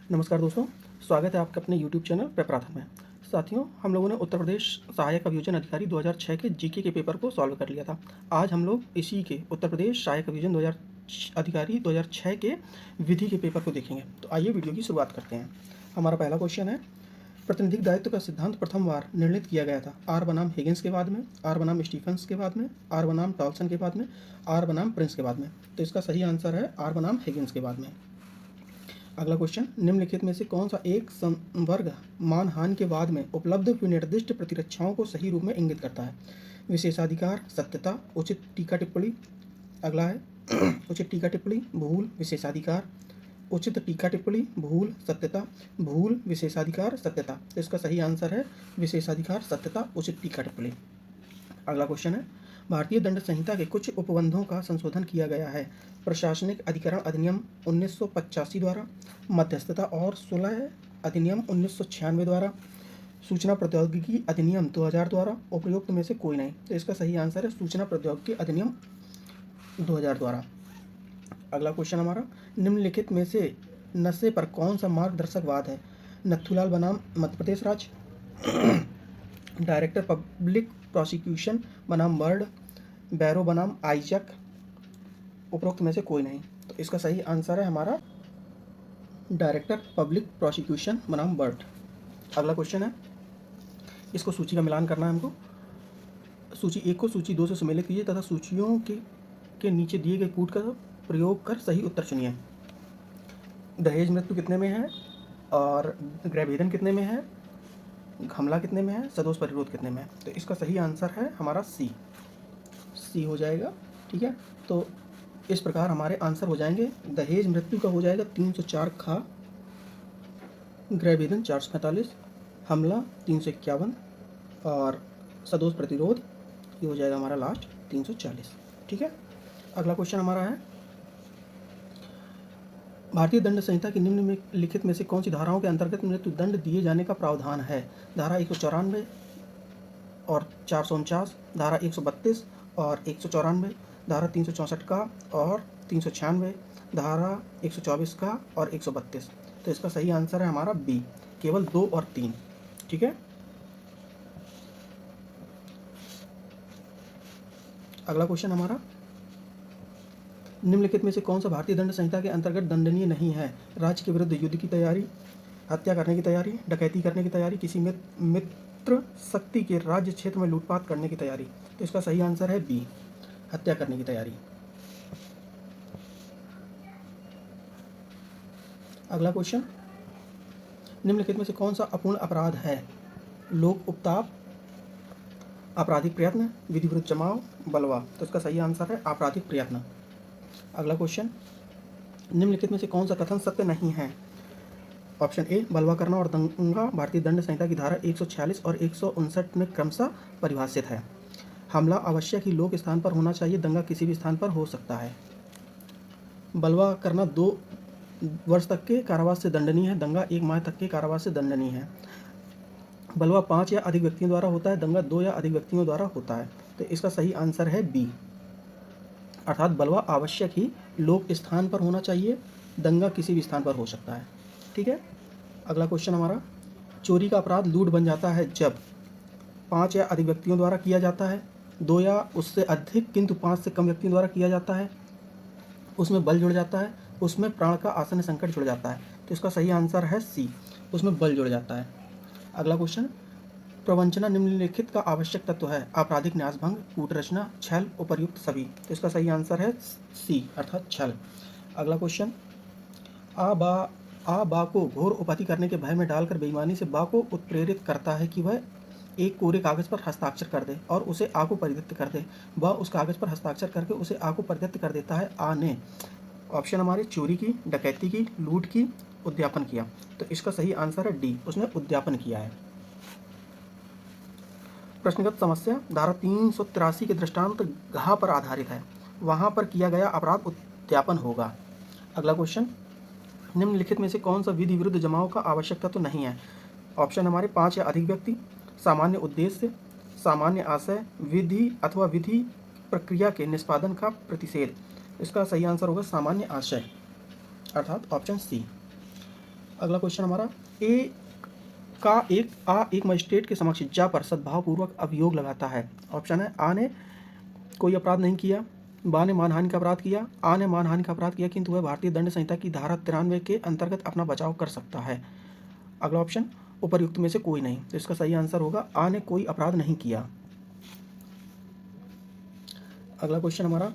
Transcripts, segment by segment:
नमस्कार दोस्तों, स्वागत है आपके अपने यूट्यूब चैनल पेपराथन में। साथियों, हम लोगों ने उत्तर प्रदेश सहायक अभियोजन अधिकारी 2006 के जीके के पेपर को सॉल्व कर लिया था। आज हम लोग इसी के उत्तर प्रदेश सहायक अभियोजन 2006 के विधि के पेपर को देखेंगे। तो आइए वीडियो की शुरुआत करते हैं। हमारा पहला क्वेश्चन है, प्रतिनिधिक दायित्व का सिद्धांत प्रथम बार निर्णित किया गया था। आर बनाम हिगिंस के बाद में, आर बनाम स्टीफन्स के बाद में, आर बनाम टॉल्सन के बाद में, आर बनाम प्रिंस के बाद में। तो इसका सही आंसर है आर बनाम हिगिंस के बाद में। अगला क्वेश्चन, निम्नलिखित में से कौन सा एक संवर्ग मानहानि के बाद में उपलब्ध विनिर्दिष्ट प्रतिरक्षाओं को सही रूप में इंगित करता है? विशेषाधिकार, सत्यता, उचित टीका टिप्पणी। अगला है उचित टीका टिप्पणी, भूल, विशेषाधिकार। उचित टीका टिप्पणी, भूल, सत्यता, भूल, विशेषाधिकार, सत्यता। तो इसका सही आंसर है विशेषाधिकार, सत्यता, उचित टीका टिप्पणी। अगला क्वेश्चन है, भारतीय दंड संहिता के कुछ उपबंधों का संशोधन किया गया है। प्रशासनिक अधिकरण अधिनियम 1985 द्वारा, मध्यस्थता और सुलह अधिनियम 1996 द्वारा, सूचना प्रौद्योगिकी अधिनियम 2000 द्वारा, उपयुक्त में से कोई नहीं। तो इसका सही आंसर है सूचना प्रौद्योगिकी अधिनियम 2000 द्वारा। अगला क्वेश्चन हमारा, निम्नलिखित में से नशे पर कौन सा मार्गदर्शकवाद है? नथुलाल बनाम मध्य प्रदेश राज्य, डायरेक्टर पब्लिक प्रोसिक्यूशन बनाम बर्ड, बैरो बनाम आइजक, उपरोक्त में से कोई नहीं। तो इसका सही आंसर है हमारा डायरेक्टर पब्लिक प्रोसिक्यूशन बनाम बर्ड। अगला क्वेश्चन है, इसको सूची का मिलान करना है हमको। सूची 1 को सूची 2 से सम्मिलित कीजिए तथा सूचियों के नीचे दिए गए कूट का प्रयोग कर सही उत्तर चुनिए। दहेज मृत्यु कितने में है और गृहभेदन कितने में है, हमला कितने में है, सदोष परिरोध कितने में है? तो इसका सही आंसर है हमारा सी हो जाएगा। ठीक है, तो इस प्रकार हमारे आंसर हो जाएंगे। दहेज मृत्यु का हो जाएगा 304 खा, गृहभेदन 445, हमला 351 और सदोष प्रतिरोध ये हो जाएगा हमारा लास्ट 340। ठीक है, अगला क्वेश्चन हमारा है, भारतीय दंड संहिता की निम्नलिखित में से कौन सी धाराओं के अंतर्गत मृत्युदंड दिए जाने का प्रावधान है? धारा 194 और 449, धारा 132 और 194, धारा 364 का और 396, धारा 124 का और 132। तो इसका सही आंसर है हमारा बी, केवल 2 और 3। ठीक है, अगला क्वेश्चन हमारा, निम्नलिखित में से कौन सा भारतीय दंड संहिता के अंतर्गत दंडनीय नहीं है? राज्य के विरुद्ध युद्ध की तैयारी, हत्या करने की तैयारी, डकैती करने की तैयारी, किसी मित्र शक्ति के राज्य क्षेत्र में लूटपाट करने की तैयारी। तो इसका सही आंसर है बी, हत्या करने की तैयारी। अगला क्वेश्चन, निम्नलिखित में से कौन सा अपूर्ण अपराध है? लोक उपताप, आपराधिक प्रयत्न, विधि विरुद्ध जमाव, बलवा। तो इसका सही आंसर है आपराधिक प्रयत्न। अगला क्वेश्चन, निम्नलिखित में से कौन सा कथन सत्य नहीं है? ऑप्शन ए, बलवा करना और दंगा भारतीय दंड संहिता की धारा 146 और 159 में क्रमशः परिभाषित है। हमला आवश्यक ही लोक स्थान पर होना चाहिए, दंगा किसी भी स्थान पर हो सकता है। बलवा करना 2 वर्ष तक के कारावास से दंडनीय है, दंगा 1 माह तक के कारावास से दंडनीय है। बलवा 5 या अधिक व्यक्तियों द्वारा होता है, दंगा 2 या अधिक व्यक्तियों द्वारा होता है। तो इसका सही आंसर है बी, अर्थात बलवा आवश्यक ही लोक स्थान पर होना चाहिए, दंगा किसी भी स्थान पर हो सकता है। ठीक है, अगला क्वेश्चन हमारा, चोरी का अपराध लूट बन जाता है जब 5 या अधिक व्यक्तियों द्वारा किया जाता है, 2 या उससे अधिक किंतु 5 से कम व्यक्तियों द्वारा किया जाता है, उसमें बल जुड़ जाता है, उसमें प्राण का आसन्न संकट जुड़ जाता है। तो इसका सही आंसर है सी, उसमें बल जुड़ जाता है। अगला क्वेश्चन, प्रवंचना निम्नलिखित का आवश्यक तत्व है? आपराधिक न्यासभंग, कूटरचना, छल, उपर्युक्त सभी। तो इसका सही आंसर है सी, अर्थात छल। अगला क्वेश्चन, आ बा को घोर उपाधि करने के भय में डालकर बेईमानी से बा को उत्प्रेरित करता है कि वह एक कोरे कागज पर हस्ताक्षर कर दे और उसे आ को परिदत्त कर दे। वह उस कागज पर हस्ताक्षर करके उसे आ को परिदत्त कर देता है। आ ने ऑप्शन हमारे चोरी की, डकैती की, लूट की, उद्यापन किया। तो इसका सही आंसर है डी, उसने उद्यापन किया है। प्रश्नगत समस्या, धारा 383 के दृष्टांत घा पर आधारित है, वहां पर किया गया अपराध उद्यापन होगा। अगला क्वेश्चन, निम्नलिखित में से कौन सा विधि विरुद्ध जमाव का आवश्यक तत्व नहीं है? ऑप्शन हमारे 5 या अधिक व्यक्ति, सामान्य उद्देश्य, सामान्य आशय, विधि अथवा विधि प्रक्रिया के निष्पादन का प्रतिषेध। इसका सही आंसर होगा सामान्य आशय, अर्थात ऑप्शन सी। अगला क्वेश्चन हमारा, एक मजिस्ट्रेट के समक्ष जा पर सद्भावपूर्वक अभियोग लगाता है। ऑप्शन है, आ ने कोई अपराध नहीं किया, बा ने मानहानि का अपराध किया, आ ने मानहानि का अपराध किया किंतु वह भारतीय दंड संहिता की धारा 93 के अंतर्गत अपना बचाव कर सकता है। अगला ऑप्शन, उपर्युक्त में से कोई नहीं। तो इसका सही आंसर होगा आ ने कोई अपराध नहीं किया। अगला क्वेश्चन हमारा,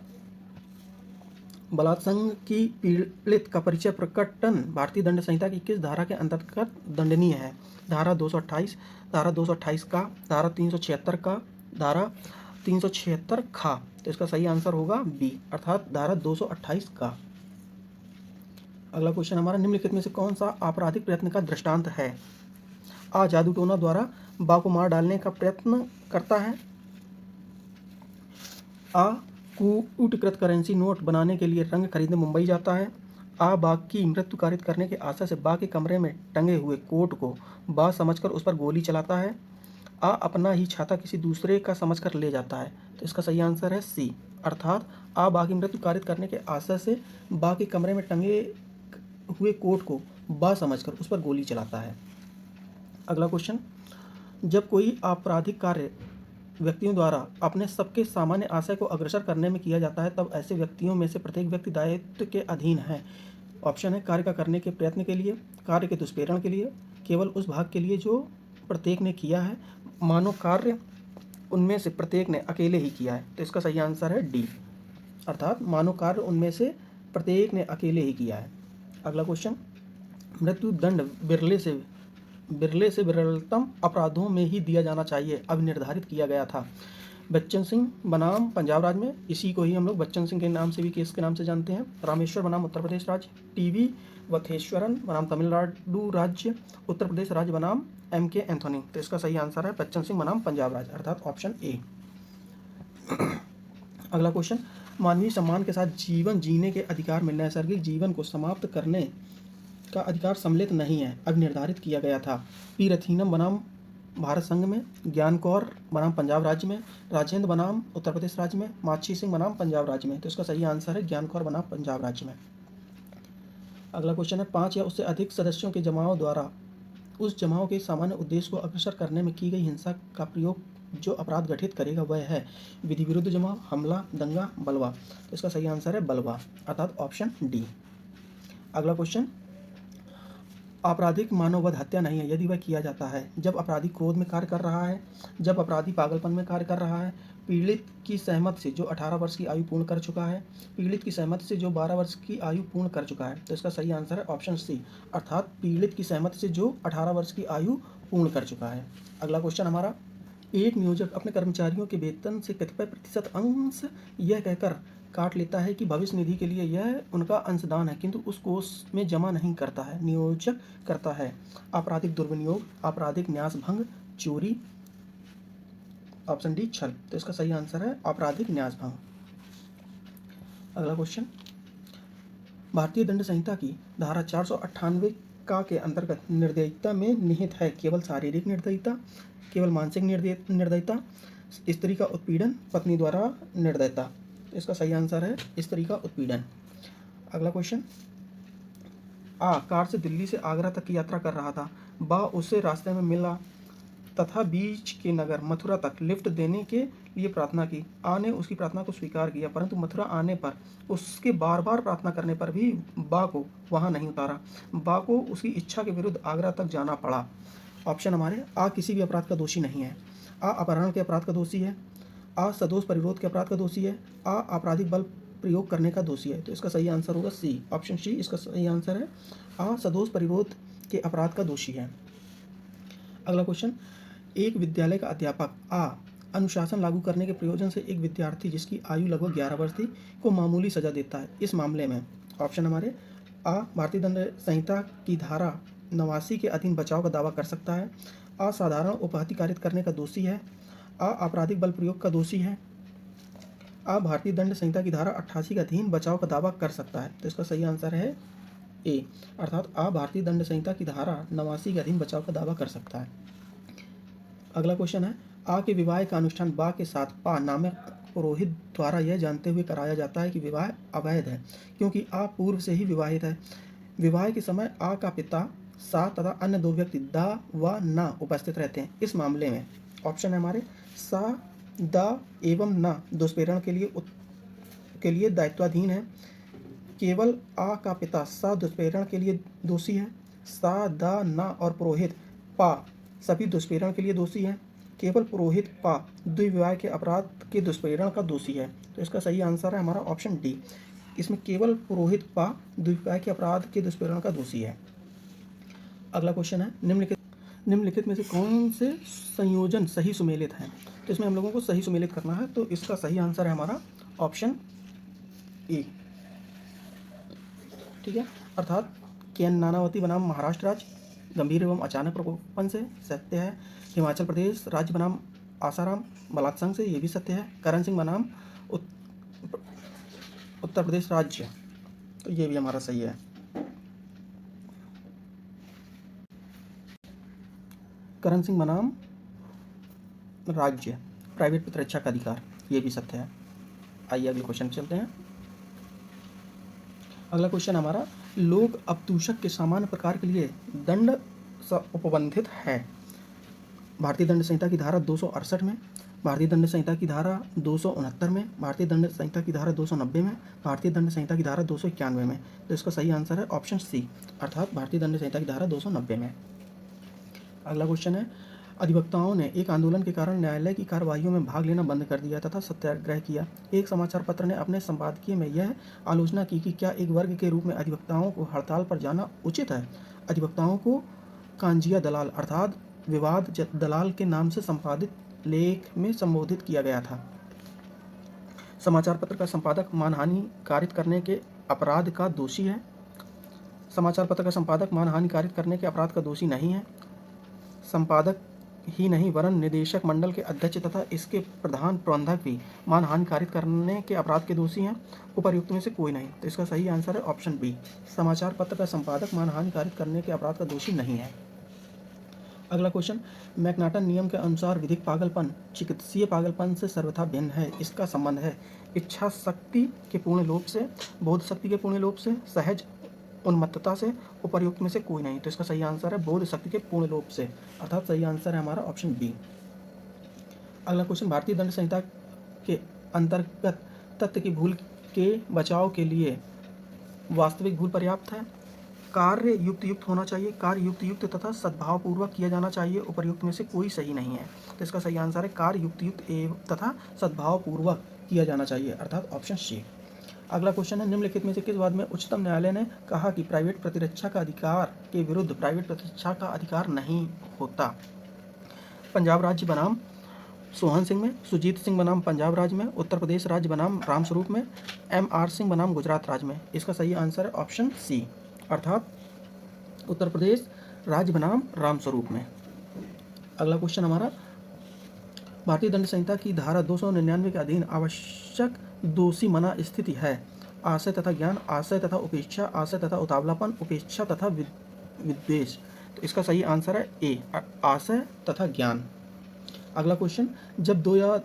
बलात्संग की पीड़ित का परिचय प्रकटन भारतीय दंड संहिता की किस धारा के अंतर्गत दंडनीय है? धारा 228, धारा 228 का, धारा 376 का, धारा 376 खा। तो इसका सही आंसर होगा बी, अर्थात धारा 228 का। अगला क्वेश्चन हमारा, निम्नलिखित में से कौन सा आपराधिक प्रयत्न का दृष्टांत है? आ जादू टोना द्वारा बा को मार डालने का प्रयत्न करता है, आ कूटकृत करेंसी नोट बनाने के लिए रंग खरीदने मुंबई जाता है, आ बा की मृत्यु कारित करने के आशा से बा के कमरे में टंगे हुए कोट को बा समझकर उस पर गोली चलाता है, आ अपना ही छाता किसी दूसरे का समझकर ले जाता है। तो इसका सही आंसर है सी, अर्थात आ बा की मृत्यु कारित करने के आशा से बा के कमरे में टंगे हुए कोट को बा समझकर उस पर गोली चलाता है। अगला क्वेश्चन, जब कोई आपराधिक कार्य व्यक्तियों द्वारा अपने सबके सामान्य आशय को अग्रसर करने में किया जाता है तब ऐसे व्यक्तियों में से प्रत्येक व्यक्ति दायित्व के अधीन है। ऑप्शन है, कार्य का करने के प्रयत्न के लिए, कार्य के दुष्प्रेरण के लिए, केवल उस भाग के लिए जो प्रत्येक ने किया है, मानो कार्य उनमें से प्रत्येक ने अकेले ही किया है। तो इसका सही आंसर है डी, अर्थात मानो कार्य उनमें से प्रत्येक ने अकेले ही किया है। अगला क्वेश्चन, मृत्यु दंड बिरले से विरलतम अपराधों में ही दिया जाना चाहिए अब निर्धारित किया गया था। बच्चन सिंह बनाम पंजाब राज्य में, इसी को ही हम लोग बच्चन सिंह के नाम से भी केस के नाम से जानते हैं। रामेश्वर बनाम उत्तर प्रदेश राज्य, टीवी वथेश्वरन बनाम तमिलनाडु राज्य, उत्तर प्रदेश राज्य बनाम MK एंथोनी। तो इसका सही आंसर है बच्चन सिंह बनाम पंजाब राज्य, अर्थात ऑप्शन ए। अगला क्वेश्चन, मानवीय सम्मान के साथ जीवन जीने के अधिकार में नैसर्गिक जीवन को समाप्त करने का अधिकार सम्मिलित नहीं है अब निर्धारित किया गया था। पी रथीनम बनाम भारत संघ में, ज्ञान कौर बनाम पंजाब राज्य में, राजेंद्र बनाम उत्तर प्रदेश राज्य में, माछी सिंह बनाम पंजाब राज्य में। तो इसका सही आंसर है ज्ञान कौर बनाम पंजाब राज्य में। अगला क्वेश्चन है, 5 या उससे अधिक सदस्यों के जमाव द्वारा उस जमाव के सामान्य उद्देश्य को अग्रसर करने में की गई हिंसा का प्रयोग जो अपराध गठित करेगा वह है विधि विरुद्ध जमाव, हमला, दंगा, बलवा। तो इसका सही आंसर है बलवा, अर्थात ऑप्शन डी। अगला क्वेश्चन, आपराधिक मानववध हत्या नहीं है यदि वह किया जाता है जब अपराधी क्रोध में कार्य कर रहा है, जब अपराधी पागलपन में कार्य कर रहा है, पीड़ित की सहमति से जो 18 वर्ष की आयु पूर्ण कर चुका है, पीड़ित की सहमति से जो 12 वर्ष की आयु पूर्ण कर चुका है। तो इसका सही आंसर है ऑप्शन सी, अर्थात पीड़ित की सहमति से जो 18 वर्ष की आयु पूर्ण कर चुका है। अगला क्वेश्चन हमारा, एक नियोजक अपने कर्मचारियों के वेतन से कतिपय प्रतिशत अंश यह कहकर काट लेता है कि भविष्य निधि के लिए यह उनका अंशदान है किंतु उस कोष में जमा नहीं करता है, नियोजक करता है। आपराधिक दुर्विनियोग, आपराधिक न्यास भंग, चोरी, ऑप्शन डी छल। तो इसका सही आंसर है आपराधिक न्यास भंग। अगला क्वेश्चन, भारतीय दंड संहिता की धारा 498 का के अंतर्गत निर्दयता में निहित है केवल शारीरिक निर्दयता, केवल मानसिक निर्दयता, स्त्री का उत्पीड़न, पत्नी द्वारा निर्दयता। इसका सही आंसर है स्त्री का उत्पीड़न। अगला क्वेश्चन, आ कार से दिल्ली से आगरा तक की यात्रा कर रहा था, बा उसे रास्ते में मिला तथा बीच के नगर मथुरा तक लिफ्ट देने के लिए प्रार्थना की। आ ने उसकी प्रार्थना को स्वीकार किया परंतु मथुरा आने पर उसके बार बार प्रार्थना करने पर भी बा को वहां नहीं उतारा। बा को उसकी इच्छा के विरुद्ध आगरा तक जाना पड़ा। ऑप्शन हमारे, आ किसी भी अपराध का दोषी नहीं है, आ अपहरण के अपराध का दोषी है, आ सदोष परिरोध के अपराध का दोषी है, आ आपराधिक बल प्रयोग करने का दोषी है। तो इसका सही आंसर होगा सी, ऑप्शन सी इसका सही आंसर है, आ सदोष परिरोध के अपराध का दोषी है। अगला क्वेश्चन, एक विद्यालय का अध्यापक आ अनुशासन लागू करने के प्रयोजन से एक विद्यार्थी जिसकी आयु लगभग 11 वर्ष थी को मामूली सजा देता है। इस मामले में ऑप्शन हमारे, आ भारतीय दंड संहिता की धारा 89 के अधीन बचाव का दावा कर सकता है, आ साधारण उपहति कारित करने का दोषी है, आ आपराधिक बल प्रयोग का दोषी है, आ भारतीय दंड संहिता की धारा 88 के अधीन बचाव का दावा कर सकता है। तो इसका सही आंसर है ए, अर्थात आ भारतीय दंड संहिता की धारा 89 के अधीन बचाव का दावा कर सकता है। अगला क्वेश्चन है, आ के विवाह का अनुष्ठान बा के साथ पा नामक पुरोहित द्वारा यह जानते हुए कराया जाता है कि विवाह अवैध है क्योंकि आ पूर्व से ही विवाहित है। विवाह के समय आ का पिता सा तथा अन्य दो व्यक्ति दा व ना उपस्थित रहते हैं, इस मामले में ऑप्शन है हमारे सा दा एवं ना दुष्प्रेरण के लिए दायित्वाधीन है। केवल आ का पिता सा दुष्प्रेरण के लिए दोषी है। सा दा ना और पुरोहित पा सभी दुष्प्रेरण के लिए दोषी है। केवल पुरोहित पा द्विविवाह के अपराध के दुष्प्रेरण का दोषी है। तो इसका सही आंसर है हमारा ऑप्शन डी। इसमें केवल पुरोहित पा द्विविवाह के अपराध के दुष्प्रेरण का दोषी है। अगला क्वेश्चन है निम्नलिखित में से कौन से संयोजन सही सुमेलित हैं। तो इसमें हम लोगों को सही सुमेलित करना है, तो इसका सही आंसर है हमारा ऑप्शन ए। ठीक है, अर्थात केन नानावती बनाम महाराष्ट्र राज्य गंभीर एवं अचानक प्रकोपन से सत्य है। हिमाचल प्रदेश राज्य बनाम आसाराम बलात्संग से, ये भी सत्य है। करण सिंह बनाम उत्तर प्रदेश राज्य, तो ये भी हमारा सही है। करण सिंह बनाम राज्य प्राइवेट प्रतिरक्षा का अधिकार, ये भी सत्य है। आइए अगले क्वेश्चन चलते हैं। अगला क्वेश्चन हमारा लोक अपदूषक के सामान्य प्रकार के लिए दंड उपबंधित है। भारतीय दंड संहिता की धारा 268 में, भारतीय दंड संहिता की धारा 269 में, भारतीय दंड संहिता की धारा 290 में, भारतीय दंड संहिता की धारा 291 में। तो इसका सही आंसर है ऑप्शन सी, अर्थात भारतीय दंड संहिता की धारा 290 में। अगला क्वेश्चन है अधिवक्ताओं ने एक आंदोलन के कारण न्यायालय की कार्रवाइयों में भाग लेना बंद कर दिया तथा सत्याग्रह किया। एक समाचार पत्र ने अपने संपादकीय में यह आलोचना की कि क्या एक वर्ग के रूप में अधिवक्ताओं को हड़ताल पर जाना उचित है। अधिवक्ताओं को कांजिया दलाल अर्थात विवाद दलाल के नाम से संपादित लेख में संबोधित किया गया था। समाचार पत्र का संपादक मानहानि कारित करने के अपराध का दोषी है। समाचार पत्र का संपादक मानहानि कारित करने के अपराध का दोषी नहीं है। संपादक ही नहीं वरन निदेशक मंडल के अध्यक्ष तथा इसके प्रधान प्रबंधक भी मानहानि कारित करने के अपराध के दोषी हैं। उपर्युक्त में से कोई नहीं। तो इसका सही आंसर है ऑप्शन बी, समाचार पत्र का संपादक मानहानि कारित करने के अपराध का दोषी नहीं है। अगला क्वेश्चन मैकनाटन नियम के अनुसार विधिक पागलपन चिकित्सीय पागलपन से सर्वथा भिन्न है। इसका संबंध है इच्छा शक्ति के पूर्ण लोप से, बोध शक्ति के पूर्ण लोप से, सहज उन्मत्तता से, उपर्युक्त में से कोई नहीं। तो इसका सही आंसर है बोध शक्ति के पूर्ण लोप से, अर्थात सही आंसर है हमारा ऑप्शन बी। अगला क्वेश्चन भारतीय दंड संहिता के अंतर्गत तथ्य की भूल के बचाव के लिए वास्तविक भूल पर्याप्त है। कार्य युक्त होना चाहिए, कार्य युक्त तथा सद्भावपूर्वक किया जाना चाहिए, उपर्युक्त में से कोई सही नहीं है। तो इसका सही आंसर है कार्य युक्त एवं तथा सद्भावपूर्वक किया जाना चाहिए, अर्थात ऑप्शन सी। अगला क्वेश्चन है निम्नलिखित में से किस बात में उच्चतम न्यायालय ने कहा कि प्राइवेट प्रतिरक्षा का अधिकार के विरुद्ध प्राइवेट प्रतिरक्षा का अधिकार नहीं होता। पंजाब राज्य बनाम सोहन सिंह में, सुजीत सिंह बनाम पंजाब राज्य में, उत्तर प्रदेश राज्य बनाम रामस्वरूप में, MR सिंह बनाम गुजरात राज्य में। इसका सही आंसर है ऑप्शन सी, अर्थात उत्तर प्रदेश राज्य बनाम रामस्वरूप में। अगला क्वेश्चन हमारा भारतीय दंड संहिता की धारा 299 के अधीन आवश्यक दोषी मना स्थिति है आशय तथा ज्ञान, आशय तथा उपेक्षा, आशय तथा उतावलापन, उपेक्षा तथा विद्वेष। तो इसका सही आंसर है ए, आशय तथा ज्ञान। अगला क्वेश्चन जब दो या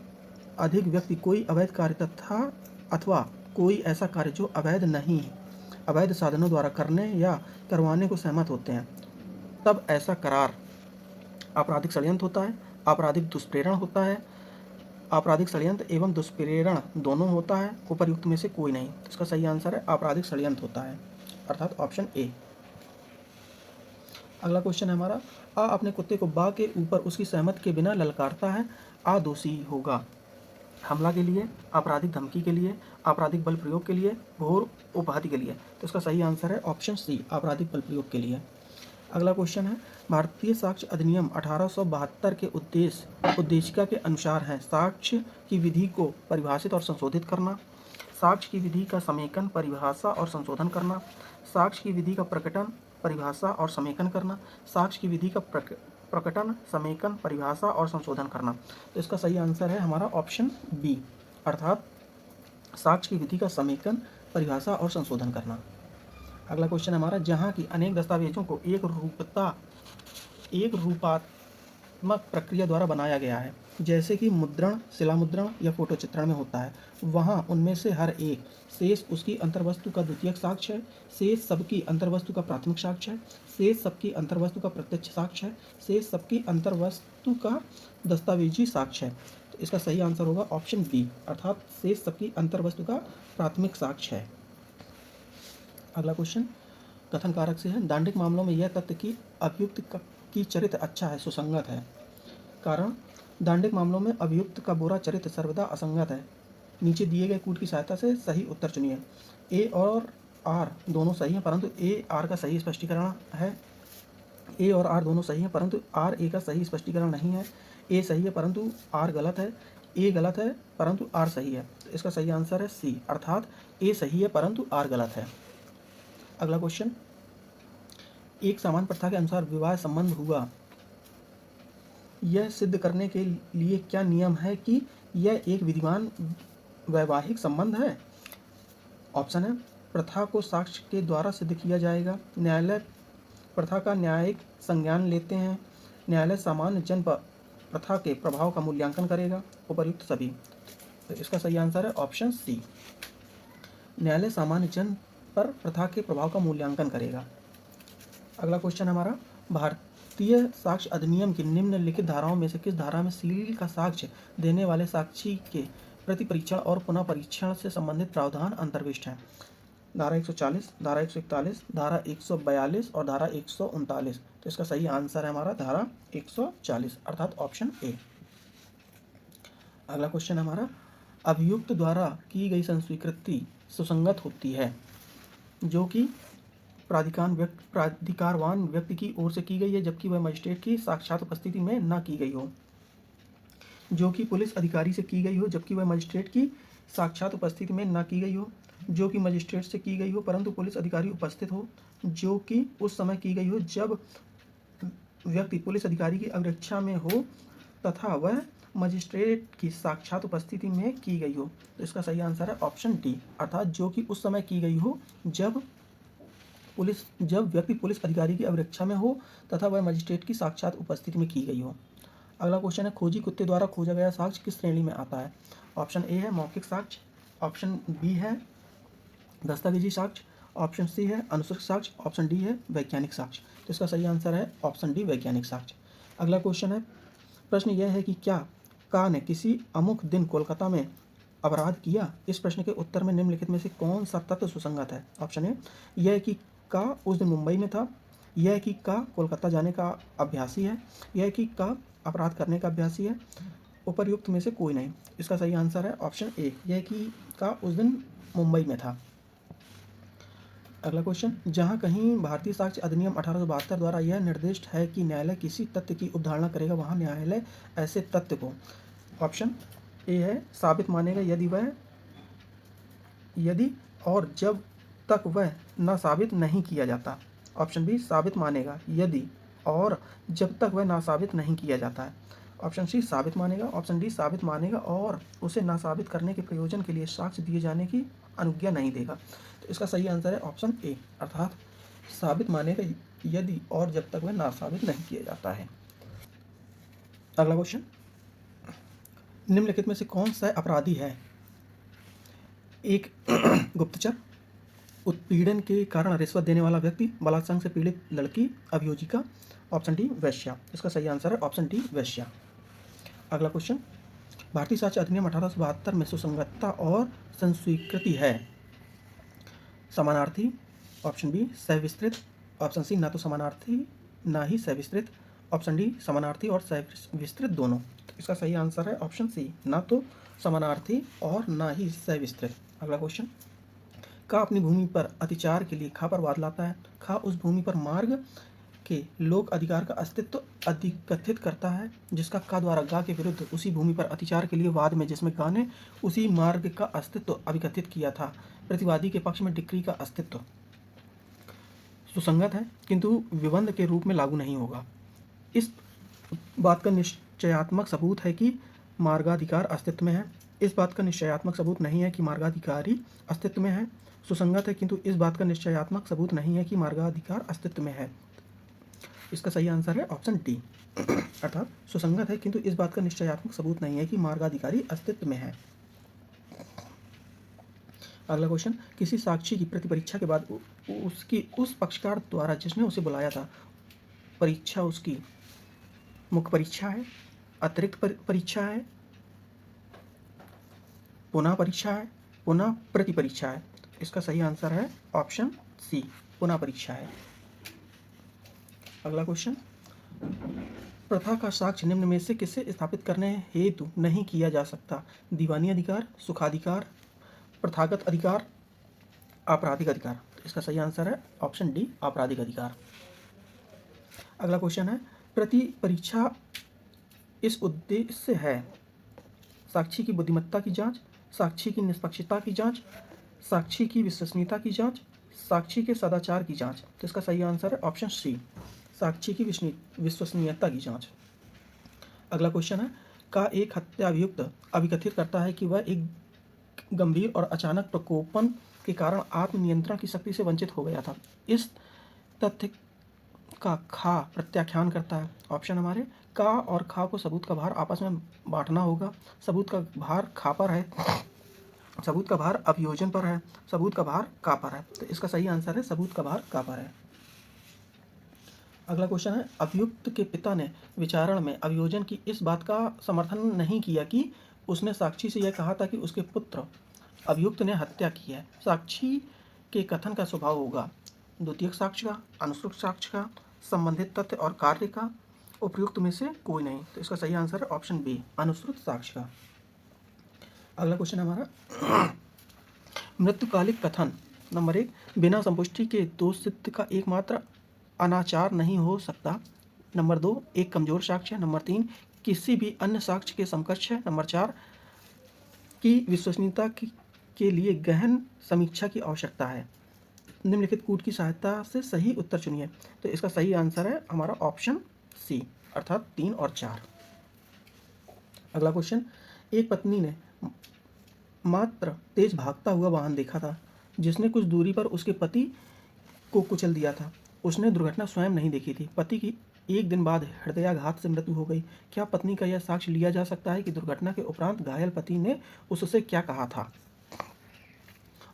अधिक व्यक्ति कोई अवैध कार्य तथा अथवा कोई ऐसा कार्य जो अवैध नहीं अवैध साधनों द्वारा करने या करवाने को सहमत होते हैं तब ऐसा करार आपराधिक षड्यंत्र होता है, आपराधिक दुष्प्रेरण होता है, आपराधिक षड्यंत्र एवं दुष्प्रेरण दोनों होता है, उपर्युक्त में से कोई नहीं। इसका सही आंसर है आपराधिक षड्यंत्र होता है, अर्थात ऑप्शन ए। अगला क्वेश्चन है हमारा आ अपने कुत्ते को बा के ऊपर उसकी सहमति के बिना ललकारता है, आ दोषी होगा। हमला के लिए, आपराधिक धमकी के लिए, आपराधिक बल प्रयोग के लिए, घोर उपहति के लिए। तो इसका सही आंसर है ऑप्शन सी, आपराधिक बल प्रयोग के लिए। अगला क्वेश्चन है भारतीय साक्ष्य अधिनियम 1872 के उद्देशिका के अनुसार है साक्ष्य की विधि को परिभाषित और संशोधित करना, साक्ष्य की विधि का समेकन, परिभाषा और संशोधन करना, साक्ष्य की विधि का प्रकटन, परिभाषा और समेकन करना, साक्ष्य की विधि का प्रकटन, समेकन, परिभाषा और संशोधन करना। तो इसका सही आंसर है हमारा ऑप्शन बी, अर्थात साक्ष्य की विधि का समेकन, परिभाषा और संशोधन करना। अगला क्वेश्चन हमारा जहाँ की अनेक दस्तावेजों को एक रूपात्मक प्रक्रिया द्वारा बनाया गया है, जैसे कि मुद्रण, शिला मुद्रण या फोटो चित्रण में होता है, वहाँ उनमें से हर एक। शेष उसकी अंतर्वस्तु का द्वितीयक साक्ष्य है। शेष सबकी अंतर्वस्तु का प्राथमिक साक्ष्य है। शेष सबकी अंतर्वस्तु का प्रत्यक्ष साक्ष्य है। शेष सबकी अंतर्वस्तु का दस्तावेजी साक्ष्य है। तो इसका सही आंसर होगा ऑप्शन बी, अर्थात शेष सबकी अंतर्वस्तु का प्राथमिक साक्ष्य है। अगला क्वेश्चन कथन कारक से है। दांडिक मामलों में यह तथ्य कि अभियुक्त की चरित्र अच्छा है सुसंगत है। कारण, दांडिक मामलों में अभियुक्त का बुरा चरित्र सर्वदा असंगत है। नीचे दिए गए कूट की सहायता से सही उत्तर चुनिए। ए और आर दोनों सही हैं, परंतु ए आर का सही स्पष्टीकरण है। ए और आर दोनों सही हैं, परंतु आर ए का सही स्पष्टीकरण नहीं है। ए सही है परंतु आर गलत है। ए गलत है परंतु आर सही है। तो इसका सही आंसर है सी, अर्थात ए सही है परंतु आर गलत है। अगला क्वेश्चन, एक सामान्य प्रथा के अनुसार विवाह संबंध हुआ, यह सिद्ध करने के लिए क्या नियम है कि यह एक विद्यमान वैवाहिक संबंध है? ऑप्शन है, प्रथा को साक्ष्य के द्वारा सिद्ध किया जाएगा। न्यायालय प्रथा का न्यायिक संज्ञान लेते हैं। न्यायालय सामान्य जन प्रथा के प्रभाव का मूल्यांकन करेगा। उपर्युक्त सभी। तो इसका सही आंसर है ऑप्शन सी, न्यायालय सामान्य जन पर प्रथा के प्रभाव का मूल्यांकन करेगा। अगला क्वेश्चन हमारा, भारतीय साक्ष्य अधिनियम की निम्नलिखित धाराओं में से किस धारा में सील का साक्ष्य देने वाले साक्षी के प्रति परीक्षण और पुनः परीक्षण से संबंधित प्रावधान अंतर्विष्ट हैं? धारा 140, धारा 141, धारा 142 और धारा 139। तो इसका सही आंसर है हमारा धारा 140, अर्थात ऑप्शन ए। अगला क्वेश्चन हमारा, अभियुक्त द्वारा की गई संस्वीकृति सुसंगत होती है जो कि प्राधिकारवान व्यक्ति की ओर से की गई है जबकि वह मजिस्ट्रेट की साक्षात उपस्थिति में न की गई हो, जो कि पुलिस अधिकारी से की गई हो जबकि वह मजिस्ट्रेट की साक्षात उपस्थिति में न की गई हो, जो कि मजिस्ट्रेट से की गई हो परंतु पुलिस अधिकारी उपस्थित हो, जो कि उस समय की गई हो जब व्यक्ति पुलिस अधिकारी की अग्रक्षा में हो तथा वह मजिस्ट्रेट की साक्षात उपस्थिति में की गई हो। तो इसका सही आंसर है ऑप्शन डी, अर्थात जो कि उस समय की गई हो जब व्यक्ति पुलिस अधिकारी की अग्रक्षा में हो तथा वह मजिस्ट्रेट की साक्षात उपस्थिति में की गई हो। अगला क्वेश्चन है, खोजी कुत्ते द्वारा खोजा गया साक्ष्य किस श्रेणी में आता है? ऑप्शन ए है मौखिक साक्ष्य, ऑप्शन बी है दस्तावेजी साक्ष्य, ऑप्शन सी है अनुश्रुत साक्ष्य, ऑप्शन डी है वैज्ञानिक साक्ष्य। तो इसका सही आंसर है ऑप्शन डी वैज्ञानिक साक्ष्य। अगला क्वेश्चन है, प्रश्न यह है कि क्या का ने किसी अमुक दिन कोलकाता में अपराध किया? इस प्रश्न के उत्तर में निम्नलिखित में से कौन सा तत्व सुसंगत है? ऑप्शन ए, यह कि का उस दिन मुंबई में था, यह कि का कोलकाता जाने का अभ्यासी है, यह कि का अपराध करने का अभ्यासी है, उपर्युक्त में से कोई नहीं। इसका सही आंसर है ऑप्शन ए, यह कि का उस दिन मुंबई में था। अगला क्वेश्चन, जहाँ कहीं भारतीय साक्ष्य अधिनियम 1872 द्वारा यह निर्दिष्ट है कि न्यायालय किसी तथ्य की अवधारणा करेगा, वहाँ न्यायालय ऐसे तथ्य को, ऑप्शन ए है साबित मानेगा यदि और जब तक वह न साबित नहीं किया जाता। ऑप्शन बी साबित मानेगा यदि और जब तक वह ना साबित नहीं किया जाता है। ऑप्शन सी साबित मानेगा, ऑप्शन डी साबित मानेगा और उसे ना साबित करने के प्रयोजन के लिए साक्ष्य दिए जाने की अनुज्ञा नहीं देगा। तो इसका सही आंसर है ऑप्शन ए, अर्थात साबित मानेगा यदि और जब तक वह ना साबित नहीं किया जाता है। अगला क्वेश्चन, निम्नलिखित में से कौन सा अपराधी है? एक गुप्तचर, उत्पीड़न के कारण रिश्वत देने वाला व्यक्ति, बलात्कार से पीड़ित लड़की, अभियोजिका, ऑप्शन डी वेश्या। इसका सही आंसर है ऑप्शन डी वेश्या। अगला क्वेश्चन, भारतीय साक्ष्य अधिनियम 1872 में सुसंगतता और संस्वीकृति है समानार्थी, ऑप्शन बी सविस्तृत, ऑप्शन सी ना तो समानार्थी ना ही सविस्तृत, ऑप्शन डी समानार्थी और सविस्तृत दोनों। इसका सही आंसर है ऑप्शन सी, ना तो समानार्थी और ना ही सविस्तृत। अगला क्वेश्चन, का अपनी भूमि पर अतिचार के लिए खा पर वाद लाता है। खा उस भूमि पर मार्ग के लोक अधिकार का अस्तित्व अधिकथित करता है जिसका का द्वारा गा के विरुद्ध उसी भूमि पर अतिचार के लिए वाद में जिसमें गा ने उसी मार्ग का अस्तित्व अभिकथित किया था, प्रतिवादी के पक्ष में डिक्री का अस्तित्व सुसंगत है किंतु विबंध के रूप में लागू नहीं होगा। इस बात का निश्चयात्मक सबूत है कि मार्गाधिकार अस्तित्व में है। इस बात का निश्चयात्मक सबूत नहीं है कि मार्गाधिकारी अस्तित्व में है। सुसंगत है किंतु इस बात का निश्चयात्मक सबूत नहीं है कि मार्गाधिकार अस्तित्व में है। इसका सही आंसर है ऑप्शन डी, अर्थात सुसंगत है किंतु इस बात का निश्चयात्मक सबूत नहीं है कि मार्गाधिकारी अस्तित्व में है। अगला क्वेश्चन, किसी साक्षी की प्रतिपरीक्षा के बाद उसकी उस पक्षकार द्वारा जिसने उसे बुलाया था, परीक्षा उसकी मुख्य परीक्षा है, अतिरिक्त परीक्षा है, पुनः परीक्षा है, पुनः प्रतिपरीक्षा है। इसका सही आंसर है ऑप्शन सी, पुनः परीक्षा है। अगला क्वेश्चन, प्रथा का साक्ष्य निम्न में से किसे स्थापित करने हेतु नहीं किया जा सकता? दीवानी अधिकार, सुखाधिकार, प्रथागत अधिकार, आपराधिक अधिकार। इसका सही आंसर है ऑप्शन डी, आपराधिक अधिकार। अगला क्वेश्चन है, प्रति परीक्षा इस उद्देश्य है साक्षी की बुद्धिमत्ता की जांच, साक्षी की निष्पक्षता की जांच, साक्षी की विश्वसनीयता की जांच, साक्षी के सदाचार की जांच। तो इसका सही आंसर है ऑप्शन सी, साक्षी की विश्वसनीयता की जांच। अगला क्वेश्चन है, का एक हत्या अभियुक्त अभिकथित करता है कि वह एक गंभीर और अचानक प्रकोपन के कारण आत्मनियंत्रण की शक्ति से वंचित हो गया था। इस तथ्य का खा प्रत्याख्यान करता है। ऑप्शन हमारे का और खा को सबूत का भार आपस में बांटना होगा। सबूत का भार खा पर है, सबूत का भार अभियोजन पर है, सबूत का भार का पर है। तो इसका सही आंसर है सबूत का भार का पर है। अगला क्वेश्चन है, अभियुक्त के पिता ने विचारण में अभियोजन की इस बात का समर्थन नहीं किया कि उसने साक्षी से यह कहा था कि उसके पुत्र अभियुक्त ने हत्या की है। साक्षी के कथन का स्वभाव होगा द्वितीयक साक्ष्य का, अनुश्रुत साक्ष्य का, संबंधित तथ्य और कार्य का, उपयुक्त में से कोई नहीं। तो इसका सही आंसर है ऑप्शन बी, अनुश्रुत साक्ष्य का। अगला क्वेश्चन हमारा, मृत्युकालिक कथन नंबर 1 बिना संपुष्टि के दोष सिद्ध का एकमात्र अनाचार नहीं हो सकता। नंबर 2 एक कमजोर साक्ष्य है। नंबर 3 किसी भी अन्य साक्ष्य के समकक्ष है। नंबर 4 की विश्वसनीयता के लिए गहन समीक्षा की आवश्यकता है। निम्नलिखित कूट की सहायता से सही उत्तर चुनिए। तो इसका सही आंसर है हमारा ऑप्शन सी, अर्थात 3 और 4। अगला क्वेश्चन, एक पत्नी ने मात्र तेज भागता हुआ वाहन देखा था जिसने कुछ दूरी पर उसके पति को कुचल दिया था। उसने दुर्घटना स्वयं नहीं देखी थी। पति की एक दिन बाद हृदयाघात से मृत्यु हो गई। क्या पत्नी का यह साक्ष्य लिया जा सकता है कि दुर्घटना के उपरांत घायल पति ने उससे क्या कहा था?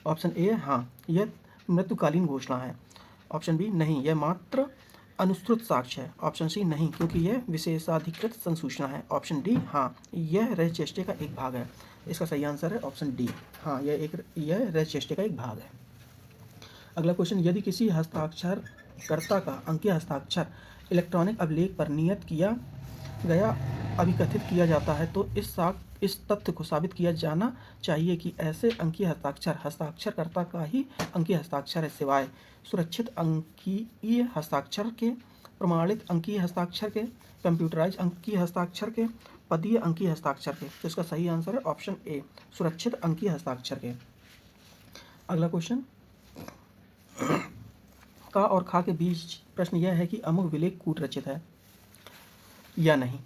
ऑप्शन ए हाँ, यह मृत्युकालीन घोषणा है। ऑप्शन बी नहीं, यह मात्र अनुश्रुत साक्ष्य है। ऑप्शन सी नहीं, क्योंकि यह विशेषाधिकृत संसूचना है। ऑप्शन डी हाँ, यह रजचेष्टे का एक भाग है। इसका सही आंसर है ऑप्शन डी हाँ, यह रजचेष्टे का एक भाग है। अगला क्वेश्चन, यदि किसी हस्ताक्षरकर्ता का अंकीय हस्ताक्षर इलेक्ट्रॉनिक अभिलेख पर नियत किया गया अभिकथित किया जाता है तो इस तथ्य को साबित किया जाना चाहिए कि ऐसे अंकीय हस्ताक्षर हस्ताक्षरकर्ता का ही अंकीय हस्ताक्षर है, सिवाय सुरक्षित अंकीय हस्ताक्षर के, प्रमाणित अंकीय हस्ताक्षर के, कंप्यूटराइज अंकीय हस्ताक्षर के, पदीय अंकीय हस्ताक्षर के। तो इसका सही आंसर है ऑप्शन ए, सुरक्षित अंकीय हस्ताक्षर के। अगला क्वेश्चन, का और खा के बीच प्रश्न यह है कि अमुक विलेख कूट रचित है या नहीं।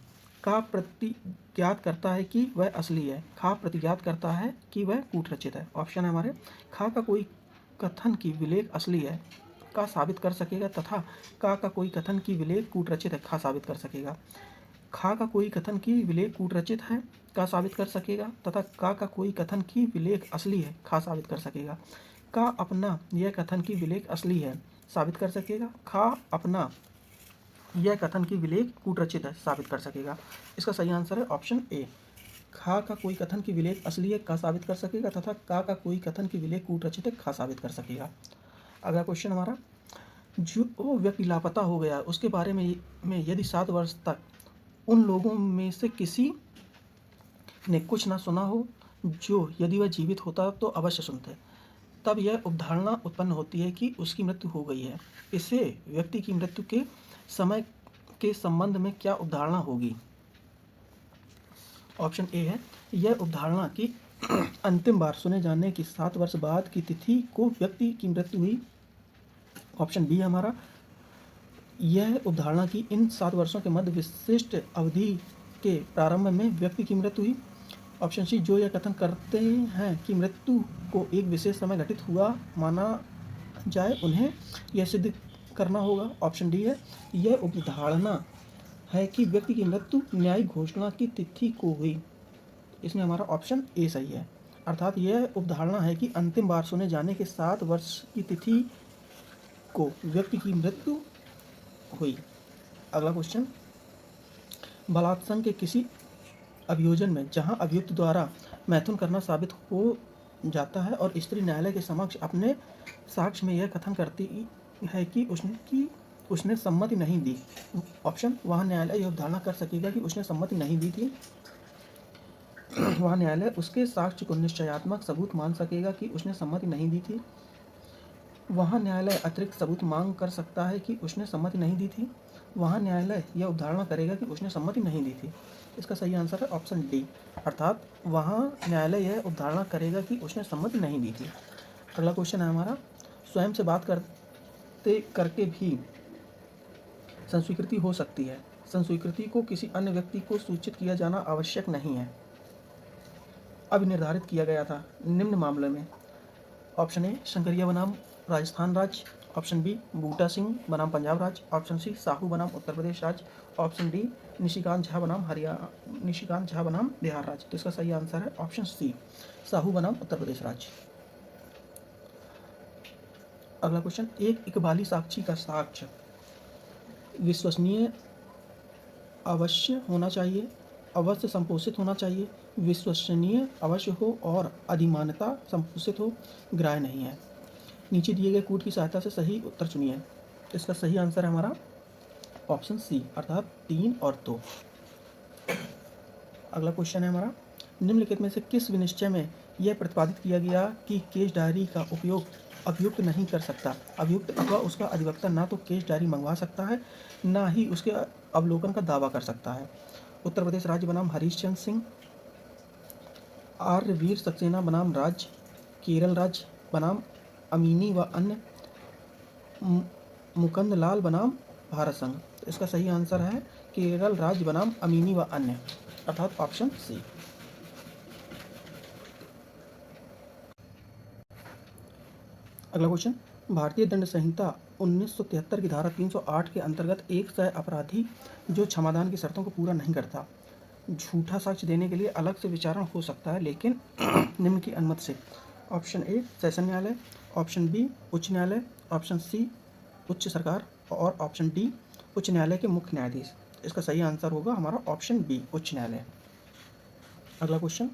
का प्रतिज्ञात करता है कि वह असली है, खा प्रतिज्ञात करता है कि वह कूट रचित है। ऑप्शन है हमारे, खा का कोई कथन की विलेख असली है, का साबित कर सकेगा, तथा का कोई कथन की विलेख कूट रचित है, खा साबित कर सकेगा। खा का कोई कथन की विलेख कूट रचित है, का साबित कर सकेगा, तथा का कोई कथन की विलेख असली है, खा साबित कर सकेगा। का अपना यह कथन की विलेख असली है साबित कर सकेगा, खा अपना यह कथन की विलेख कूटरचित है साबित कर सकेगा। इसका सही आंसर है ऑप्शन ए, खा का कोई कथन की विलेख असली है, का साबित कर सकेगा, तथा का कोई कथन की विलेख कूटरचित है, खा साबित कर सकेगा। अगला क्वेश्चन हमारा, जो व्यक्ति लापता हो गया उसके बारे में यदि 7 वर्ष तक उन लोगों में से किसी ने कुछ ना सुना हो जो यदि वह जीवित होता तो अवश्य सुनते, तब यह उपधारणा उत्पन्न होती है कि उसकी मृत्यु हो गई है। इसे व्यक्ति की मृत्यु के समय के संबंध में क्या उपधारणा होगी? ऑप्शन ए है, यह उपधारणा की अंतिम बार सुने जाने की 7 वर्ष बाद की तिथि को व्यक्ति की मृत्यु हुई। ऑप्शन बी हमारा, यह उपधारणा की इन 7 वर्षों के मध्य विशिष्ट अवधि के प्रारंभ में व्यक्ति की मृत्यु हुई। ऑप्शन सी, जो यह कथन करते हैं कि मृत्यु को एक विशेष समय घटित हुआ माना जाए उन्हें यह सिद्ध करना होगा। ऑप्शन डी है, यह उपधारणा है कि व्यक्ति की मृत्यु न्यायिक घोषणा की तिथि को हुई। इसमें हमारा ऑप्शन ए सही है, अर्थात यह अवधारणा है कि अंतिम बार सुने जाने के 7 वर्ष की तिथि को व्यक्ति की मृत्यु हुई। अगला क्वेश्चन, बलात्संग के किसी अभियोजन में जहां अभियुक्त द्वारा मैथुन करना साबित हो जाता है और स्त्री न्यायालय के समक्ष अपने साक्ष्य में यह कथन करती है कि उसने सम्मति नहीं दी। ऑप्शन, वहाँ न्यायालय यह अवधारणा कर सकेगा कि उसने सम्मति नहीं दी थी। वहाँ न्यायालय उसके साक्ष्य को निश्चयात्मक सबूत मान सकेगा कि उसने सम्मति नहीं दी थी। वहाँ न्यायालय अतिरिक्त सबूत मांग कर सकता है कि उसने सम्मति नहीं दी थी। वहाँ न्यायालय यह अवधारणा करेगा कि उसने सम्मति नहीं दी थी। इसका सही आंसर है ऑप्शन डी, अर्थात वहाँ न्यायालय यह अवधारणा करेगा कि उसने सम्मति नहीं दी थी। अगला क्वेश्चन है हमारा, स्वयं से बात करते करके भी संस्वीकृति हो सकती है। संस्वीकृति को किसी अन्य व्यक्ति को सूचित किया जाना आवश्यक नहीं है। अब निर्धारित किया गया था निम्न मामले में। ऑप्शन ए, शंकरिया बनाम राजस्थान राज्य। ऑप्शन बी, बूटा सिंह बनाम पंजाब राज्य। ऑप्शन सी, साहू बनाम उत्तर प्रदेश राज्य। ऑप्शन डी, निशिकांत झा बनाम बिहार राज्य। तो इसका सही आंसर है ऑप्शन सी, साहू बनाम उत्तर प्रदेश राज्य। अगला क्वेश्चन, एक इकबाली साक्षी का साक्ष्य विश्वसनीय अवश्य होना चाहिए, अवश्य संपोषित होना चाहिए, विश्वसनीय अवश्य हो और अधिमानता संपोषित हो, ग्राह्य नहीं है। नीचे दिए गए कूट की सहायता से सही उत्तर चुनिए। इसका सही आंसर है हमारा ऑप्शन सी, अर्थात 3 और 2। अगला क्वेश्चन है हमारा, निम्नलिखित में से किस विनिश्चय में यह प्रतिपादित किया गया कि केस डायरी का उपयोग अभियुक्त नहीं कर सकता। अभियुक्त अथवा उसका अधिवक्ता ना तो केस डायरी मंगवा सकता है, ना ही उसके अवलोकन का दावा कर सकता है। उत्तर प्रदेश राज्य बनाम हरीशचंद्र सिंह, आर्य वीर सक्सेना बनाम राज्य, केरल राज्य बनाम अमीनी व अन्य, मुकुंद लाल बनाम भारत संघ। इसका सही आंसर है केरल राज्य बनाम अमीनी व अन्य, अर्थात ऑप्शन सी। अगला क्वेश्चन, भारतीय दंड संहिता 1973 की धारा 308 के अंतर्गत एक सह अपराधी जो क्षमादान की शर्तों को पूरा नहीं करता, झूठा साक्ष्य देने के लिए अलग से विचारण हो सकता है, लेकिन निम्न की अनुमति से। ऑप्शन ए, सेशन न्यायालय। ऑप्शन बी, उच्च न्यायालय। ऑप्शन सी, उच्च सरकार। और ऑप्शन डी, उच्च न्यायालय के मुख्य न्यायाधीश। इसका सही आंसर होगा हमारा ऑप्शन बी, उच्च न्यायालय। अगला क्वेश्चन,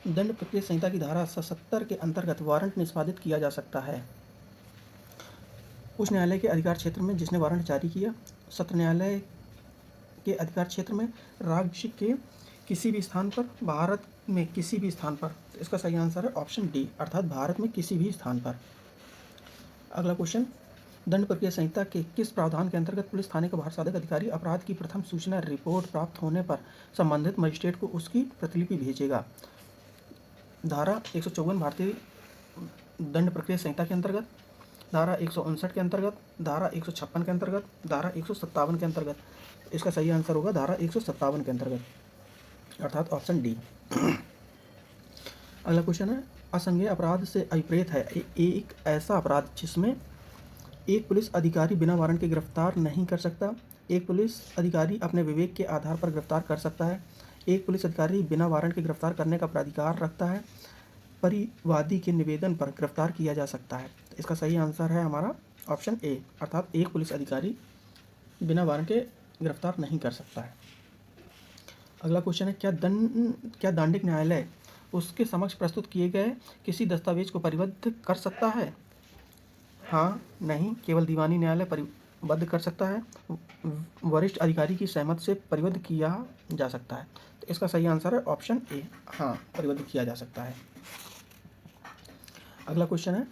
दंड प्रक्रिया संहिता की धारा 77 के अंतर्गत वारंट निष्पादित किया जा सकता है उस न्यायालय के अधिकार क्षेत्र में जिसने वारंट जारी किया, सत्र न्यायालय के अधिकार क्षेत्र में, राज्य के किसी भी स्थान पर, भारत में किसी भी स्थान पर। इसका सही आंसर है ऑप्शन डी, अर्थात भारत में किसी भी स्थान पर। अगला क्वेश्चन, दंड प्रक्रिया संहिता के किस प्रावधान के अंतर्गत पुलिस थाने का भार साधक अधिकारी अपराध की प्रथम सूचना रिपोर्ट प्राप्त होने पर संबंधित मजिस्ट्रेट को उसकी प्रतिलिपि भेजेगा। धारा 154 भारतीय दंड प्रक्रिया संहिता के अंतर्गत, धारा 159 के अंतर्गत, धारा 156 के अंतर्गत, धारा 157 के अंतर्गत। इसका सही आंसर होगा धारा 157 के अंतर्गत, अर्थात ऑप्शन डी। अगला क्वेश्चन है, असंज्ञेय अपराध से अभिप्रेत है एक ऐसा अपराध जिसमें एक पुलिस अधिकारी बिना वारंट के गिरफ्तार नहीं कर सकता, एक पुलिस अधिकारी अपने विवेक के आधार पर गिरफ्तार कर सकता है, एक पुलिस अधिकारी बिना वारंट के गिरफ्तार करने का प्राधिकार रखता है, परिवादी के निवेदन पर गिरफ्तार किया जा सकता है। इसका सही आंसर है हमारा ऑप्शन ए, अर्थात एक पुलिस अधिकारी बिना वारंट के गिरफ्तार नहीं कर सकता है। अगला क्वेश्चन है, क्या दांडिक न्यायालय उसके समक्ष प्रस्तुत किए गए किसी दस्तावेज को परिबद्ध कर सकता है। हाँ, नहीं, केवल दीवानी न्यायालय परिबद्ध कर सकता है, वरिष्ठ अधिकारी की सहमति से परिबद्ध किया जा सकता है। तो इसका सही आंसर है ऑप्शन ए, हाँ, परिबद्ध किया जा सकता है। अगला क्वेश्चन है,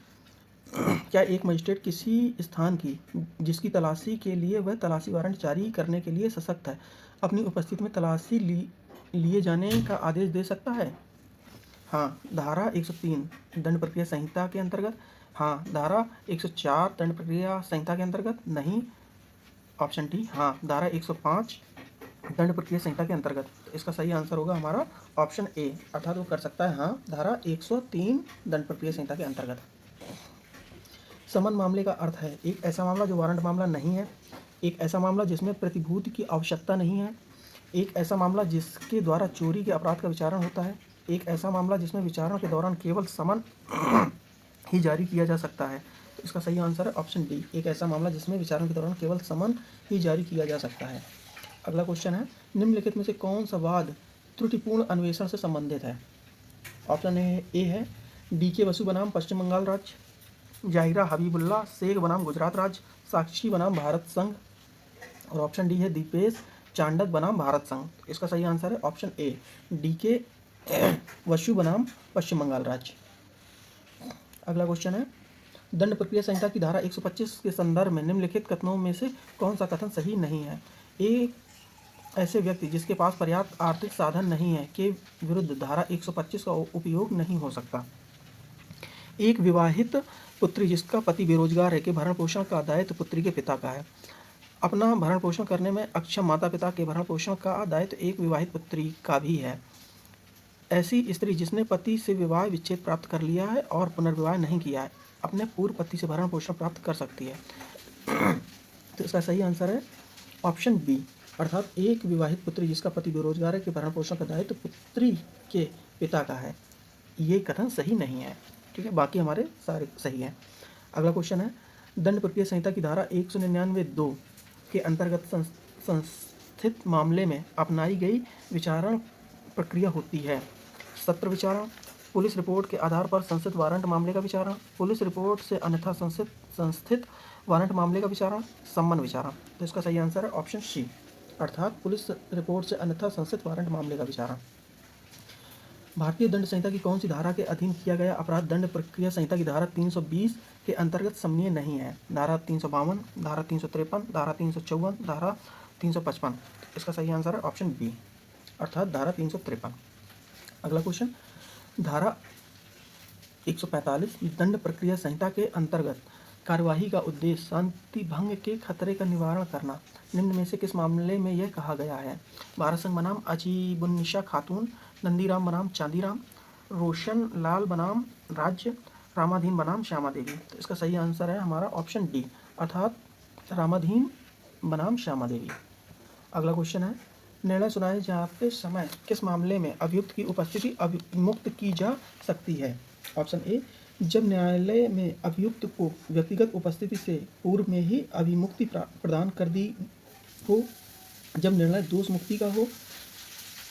क्या एक मजिस्ट्रेट किसी स्थान की जिसकी तलाशी के लिए वह तलाशी वारंट जारी करने के लिए सशक्त है अपनी उपस्थिति में तलाशी लिए जाने का आदेश दे सकता है। हाँ, धारा 103 दंड प्रक्रिया संहिता के अंतर्गत। हाँ, धारा 104 दंड प्रक्रिया संहिता के अंतर्गत। नहीं, ऑप्शन डी, हाँ, धारा 105 दंड प्रक्रिया संहिता के अंतर्गत। तो इसका सही आंसर होगा हमारा ऑप्शन ए, अर्थात वो कर सकता है, हाँ, धारा 103 दंड प्रक्रिया संहिता के अंतर्गत। समन मामले का अर्थ है एक ऐसा मामला जो वारंट मामला नहीं है, एक ऐसा मामला जिसमें प्रतिभूति की आवश्यकता नहीं है, एक ऐसा मामला जिसके द्वारा चोरी के अपराध का विचारण होता है। एक ऐसा मामला जिसमें विचारण के दौरान केवल समन ही जारी किया जा सकता है। तो इसका सही आंसर है ऑप्शन डी, एक ऐसा मामला जिसमें विचारण के दौरान केवल समन ही जारी किया जा सकता है। अगला क्वेश्चन है, निम्नलिखित में से कौन सा वाद त्रुटिपूर्ण अन्वेषण से संबंधित है? ऑप्शन ए है डी.के. बसु बनाम पश्चिम बंगाल राज्य, जाहिरा हबीबुल्ला शेख बनाम गुजरात राज्य, साक्षी बनाम भारत संघ, और ऑप्शन डी है दीपेश चांडक बनाम भारत संघ। तो इसका सही आंसर है ऑप्शन ए, डी.के. बसु बनाम पश्चिम बंगाल राज्य। अगला क्वेश्चन है, दंड प्रक्रिया संहिता की धारा 125 के संदर्भ में निम्नलिखित कथनों में से कौन सा कथन सही नहीं है? ए, ऐसे व्यक्ति जिसके पास पर्याप्त आर्थिक साधन नहीं है के विरुद्ध धारा 125 का उपयोग नहीं हो सकता। एक विवाहित पुत्री जिसका पति बेरोजगार है के भरण पोषण का दायित्व पुत्री के पिता का है। अपना भरण पोषण करने में अक्षम माता पिता के भरण पोषण का दायित्व एक विवाहित पुत्री का भी है। ऐसी स्त्री जिसने पति से विवाह विच्छेद प्राप्त कर लिया है और पुनर्विवाह नहीं किया है, अपने पूर्व पति से भरण पोषण प्राप्त कर सकती है। तो इसका सही आंसर है ऑप्शन बी, अर्थात एक विवाहित पुत्री जिसका पति बेरोजगार है के भरण पोषण का दायित्व पुत्री के पिता का है। ये कथन सही नहीं है। ठीक है, बाकी हमारे सारे सही हैं। अगला क्वेश्चन है, दंड प्रक्रिया संहिता की धारा 199(2) के अंतर्गत संस्थित मामले में अपनाई गई विचारण प्रक्रिया होती है। सत्र विचारण, पुलिस रिपोर्ट के आधार पर संस्थित वारंट मामले का विचारण, पुलिस रिपोर्ट से अन्यथा संस्थित वारंट मामले का विचारण, सम्मन विचारण। तो इसका सही आंसर है ऑप्शन सी, अर्थात पुलिस रिपोर्ट से अन्यथा संस्थित वारंट मामले का विचारण। भारतीय दंड संहिता की कौन सी धारा के अधीन किया गया अपराध दंड प्रक्रिया संहिता की धारा 320 के अंतर्गत समनीय नहीं है? धारा 352, धारा 353, धारा 354, धारा 355। इसका सही आंसर है ऑप्शन बी, अर्थात धारा 353। अगला क्वेश्चन, धारा 145 दंड प्रक्रिया संहिता के अंतर्गत कार्यवाही का उद्देश्य शांति भंग के खतरे का निवारण करना निम्न में से किस मामले में यह कहा गया है? भारत संघ बनाम अजीबुन्निसा खातून, नंदीराम बनाम चांदीराम, रोशन लाल बनाम राज्य, रामाधीन बनाम श्यामा देवी। तो इसका सही आंसर है हमारा ऑप्शन डी, अर्थात रामाधीन बनाम श्यामा देवी। अगला क्वेश्चन है, निर्णय सुनाए जाते समय किस मामले में अभियुक्त की उपस्थिति अभिमुक्त की जा सकती है? ऑप्शन ए, जब न्यायालय में अभियुक्त को व्यक्तिगत उपस्थिति से पूर्व में ही अभिमुक्ति प्रदान कर दी हो, जब निर्णय दोष मुक्ति का हो।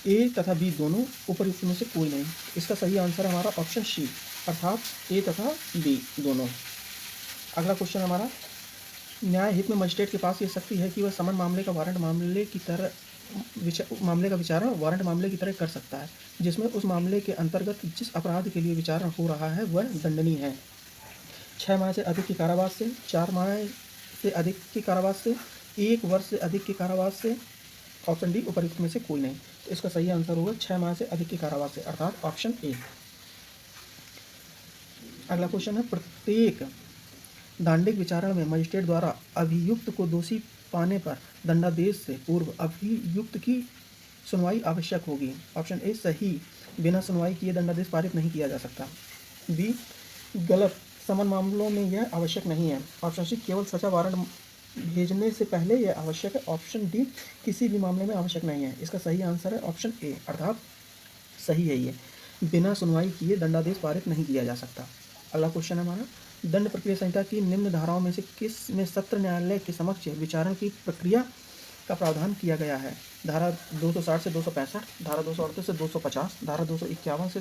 ए तथा बी दोनों, उपयुक्त में से कोई नहीं। इसका सही आंसर हमारा ऑप्शन सी, अर्थात ए तथा बी दोनों। अगला क्वेश्चन हमारा, न्याय हित में मजिस्ट्रेट के पास ये शक्ति है कि वह समन मामले का वारंट मामले की तरह मामले का विचारण वारंट मामले की तरह कर सकता है, जिसमें उस मामले के अंतर्गत जिस अपराध के लिए विचारण हो रहा है वह दंडनीय है। 6 माह से अधिक के कारावास से, 4 माह से अधिक के कारावास से, 1 वर्ष से अधिक के कारावास से। ऑप्शन डी, उपयुक्त में से कोई नहीं। तो इसका सही आंसर होगा 6 माह से अधिक के कारावास से, अर्थात ऑप्शन ए। अगला क्वेश्चन है, प्रत्येक दांडिक विचारण में मजिस्ट्रेट द्वारा अभियुक्त को दोषी पाने पर दंडादेश से पूर्व अभियुक्त की सुनवाई आवश्यक होगी। ऑप्शन ए सही, बिना सुनवाई किए दंडादेश पारित नहीं किया जा सकता। बी गलत, समन मामलों में यह आवश्यक नहीं है। ऑप्शन सी, केवल सजा वारंट भेजने से पहले यह आवश्यक है। ऑप्शन डी, किसी भी मामले में आवश्यक नहीं है। इसका सही आंसर है ऑप्शन ए, अर्थात सही है ये, बिना सुनवाई किए दंडादेश पारित नहीं किया जा सकता। अगला क्वेश्चन है हमारा, दंड प्रक्रिया संहिता की निम्न धाराओं में से किस में सत्र न्यायालय के समक्ष विचारण की प्रक्रिया का प्रावधान किया गया है? धारा 260 से 265, धारा 238 से 250, धारा 251 से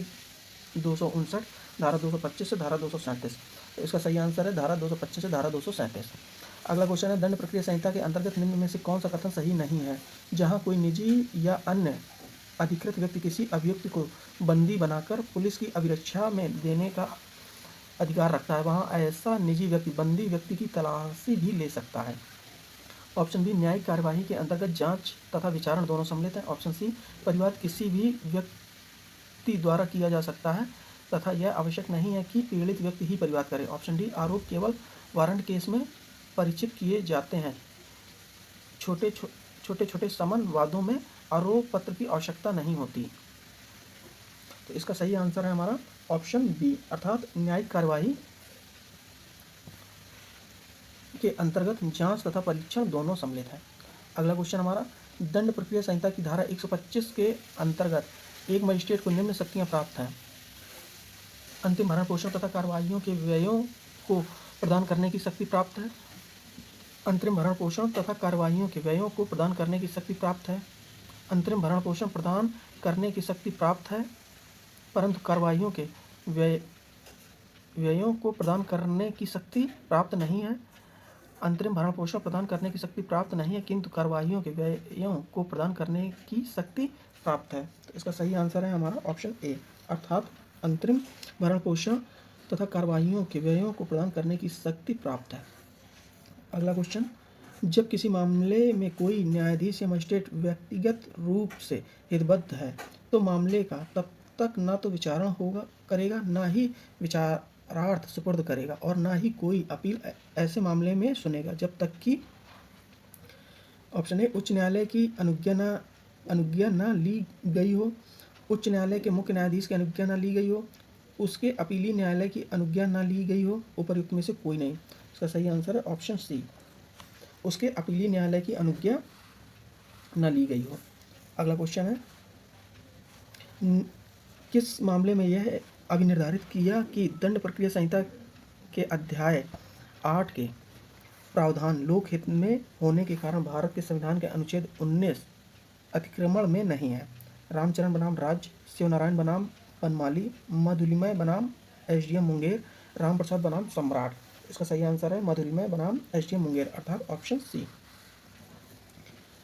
259, धारा 225 से धारा 237। तो इसका सही आंसर है धारा 225 से धारा 237। अगला क्वेश्चन है, दंड प्रक्रिया संहिता के अंतर्गत निम्न में से कौन सा कथन सही नहीं है? जहाँ कोई निजी या अन्य अधिकृत व्यक्ति किसी अभियुक्त को बंदी बनाकर पुलिस की अभिरक्षा में देने का अधिकार रखता है, वहाँ ऐसा निजी व्यक्ति बंदी व्यक्ति की तलाशी भी ले सकता है। ऑप्शन बी, न्यायिक कार्यवाही के अंतर्गत जांच तथा विचारण दोनों सम्मिलित है। ऑप्शन सी, परिवाद किसी भी व्यक्ति द्वारा किया जा सकता है तथा यह आवश्यक नहीं है कि पीड़ित व्यक्ति ही परिवाद करे। ऑप्शन डी, आरोप केवल वारंट केस में परिचित किए जाते हैं। छोटे छोटे समन वादों में आरोप पत्र की आवश्यकता नहीं होती। तो इसका सही आंसर है हमारा ऑप्शन बी, अर्थात न्यायिक कार्यवाही के अंतर्गत जांच तथा परीक्षण दोनों सम्मिलित है। अगला क्वेश्चन हमारा, दंड प्रक्रिया संहिता की धारा 125 के अंतर्गत एक मजिस्ट्रेट को निम्न शक्तियाँ प्राप्त हैं: अंतिम भरण पोषण तथा कार्रवाइयों के व्ययों को प्रदान करने की शक्ति प्राप्त है। अंतरिम भरण पोषण तथा कार्रवाइयों के व्ययों को प्रदान करने की शक्ति प्राप्त है। अंतरिम भरण पोषण प्रदान करने की शक्ति प्राप्त है, परंतु कार्रवाइयों के व्ययों को प्रदान करने की शक्ति प्राप्त नहीं है। अंतरिम भरण पोषण प्रदान करने की शक्ति प्राप्त नहीं है, किंतु कार्रवाइयों के व्ययों को प्रदान करने की शक्ति प्राप्त है। तो इसका सही आंसर है हमारा ऑप्शन ए, अर्थात अंतरिम भरण पोषण तथा कार्रवाइयों के व्ययों को प्रदान करने की शक्ति प्राप्त है। अगला क्वेश्चन, जब किसी मामले में कोई न्यायाधीश या मजिस्ट्रेट व्यक्तिगत रूप से हितबद्ध है तो मामले का तब तक न तो विचारण करेगा, न ही विचारार्थ सुपुर्द करेगा और न ही कोई अपील ऐसे मामले में सुनेगा जब तक कि ऑप्शन ए उच्च न्यायालय की अनुज्ञा न ली गई हो, उच्च न्यायालय के मुख्य न्यायाधीश की अनुज्ञा न ली गई हो, उसके अपीली न्यायालय की अनुज्ञा न ली गई हो, उपर्युक्त में से कोई नहीं। इसका सही आंसर है ऑप्शन सी, उसके अपीली न्यायालय की अनुज्ञा न ली गई हो। अगला क्वेश्चन है, किस मामले में यह अभिनिर्धारित किया कि दंड प्रक्रिया संहिता के अध्याय 8 के प्रावधान लोकहित में होने के कारण भारत के संविधान के अनुच्छेद 19 अतिक्रमण में नहीं है? रामचरण बनाम राज्य, शिवनारायण बनाम बनमाली, मधुलिमय बनाम एसडीएम मुंगेर, राम प्रसाद बनाम सम्राट। इसका सही आंसर है मधुलिमय बनाम एसडीएम मुंगेर, अर्थात ऑप्शन सी।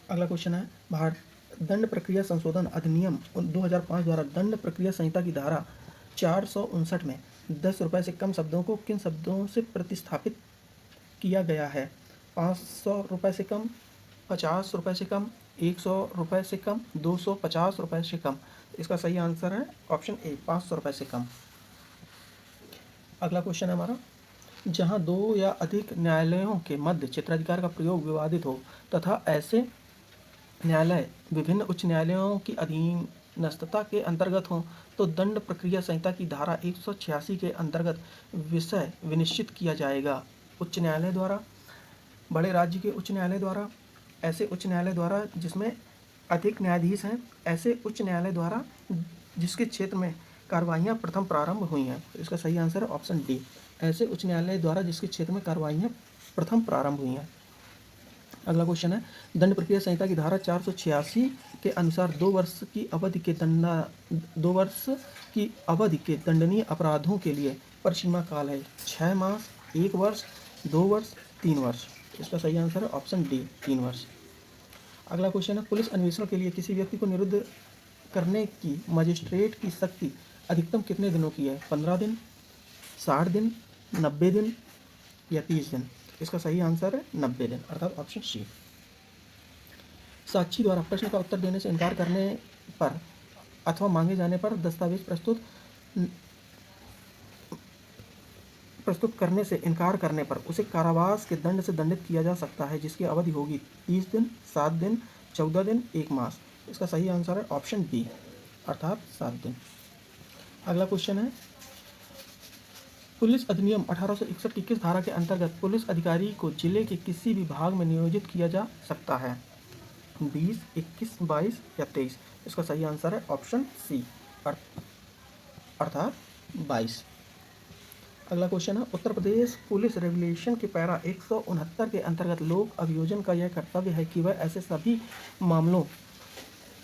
अगला क्वेश्चन है, भारत दंड प्रक्रिया संशोधन अधिनियम 2005 द्वारा दंड प्रक्रिया संहिता की धारा 459 में 10 रुपये से कम शब्दों को किन शब्दों से प्रतिस्थापित किया गया है? 500 रुपये से कम, 50 रुपये से कम, 100 रुपये से कम, 250 रुपये से कम। इसका सही आंसर है ऑप्शन ए, 500 रुपये से कम। अगला क्वेश्चन है हमारा, जहां दो या अधिक न्यायालयों के मध्य क्षेत्राधिकार का प्रयोग विवादित हो तथा ऐसे न्यायालय विभिन्न उच्च न्यायालयों की अधीनस्थता के अंतर्गत हों तो दंड प्रक्रिया संहिता की धारा 186 के अंतर्गत विषय विनिश्चित किया जाएगा उच्च न्यायालय द्वारा, बड़े राज्य के उच्च न्यायालय द्वारा, ऐसे उच्च न्यायालय द्वारा जिसमें अधिक न्यायाधीश हैं, ऐसे उच्च न्यायालय द्वारा जिसके क्षेत्र में कार्रवाइयाँ प्रथम प्रारंभ हुई हैं। इसका सही आंसर है ऑप्शन डी, ऐसे उच्च न्यायालय द्वारा जिसके क्षेत्र में कार्रवाइयाँ प्रथम प्रारंभ हुई हैं। अगला क्वेश्चन है, दंड प्रक्रिया संहिता की धारा 486 के अनुसार 2 वर्ष की अवधि के दंडनीय अपराधों के लिए परिसीमा काल है 6 मास, 1 वर्ष, 2 वर्ष, 3 वर्ष। इसका सही आंसर है ऑप्शन डी, 3 वर्ष। अगला क्वेश्चन है, पुलिस अन्वेषण के लिए किसी व्यक्ति को निरुद्ध करने की मजिस्ट्रेट की शक्ति अधिकतम कितने दिनों की है? 15 दिन, 60 दिन, 90 दिन या 30 दिन। इसका सही आंसर है 90 दिन, अर्थात ऑप्शन सी। साक्षी द्वारा प्रश्न का उत्तर देने से इनकार करने पर अथवा मांगे जाने पर दस्तावेज प्रस्तुत करने से इनकार करने पर उसे कारावास के दंड से दंडित किया जा सकता है, जिसकी अवधि होगी 30 दिन, 7 दिन, 14 दिन, 1 मास। इसका सही आंसर है ऑप्शन बी, अर्थात 7 दिन। अगला क्वेश्चन है, पुलिस अधिनियम 1861 की किस धारा के अंतर्गत पुलिस अधिकारी को जिले के किसी भी भाग में नियोजित किया जा सकता है? 20, 21, 22 या 23। इसका सही आंसर है ऑप्शन सी, अर्थात 22। अगला क्वेश्चन है, उत्तर प्रदेश पुलिस रेगुलेशन के पैरा 169 के अंतर्गत लोक अभियोजन का यह कर्तव्य है कि वह ऐसे सभी मामलों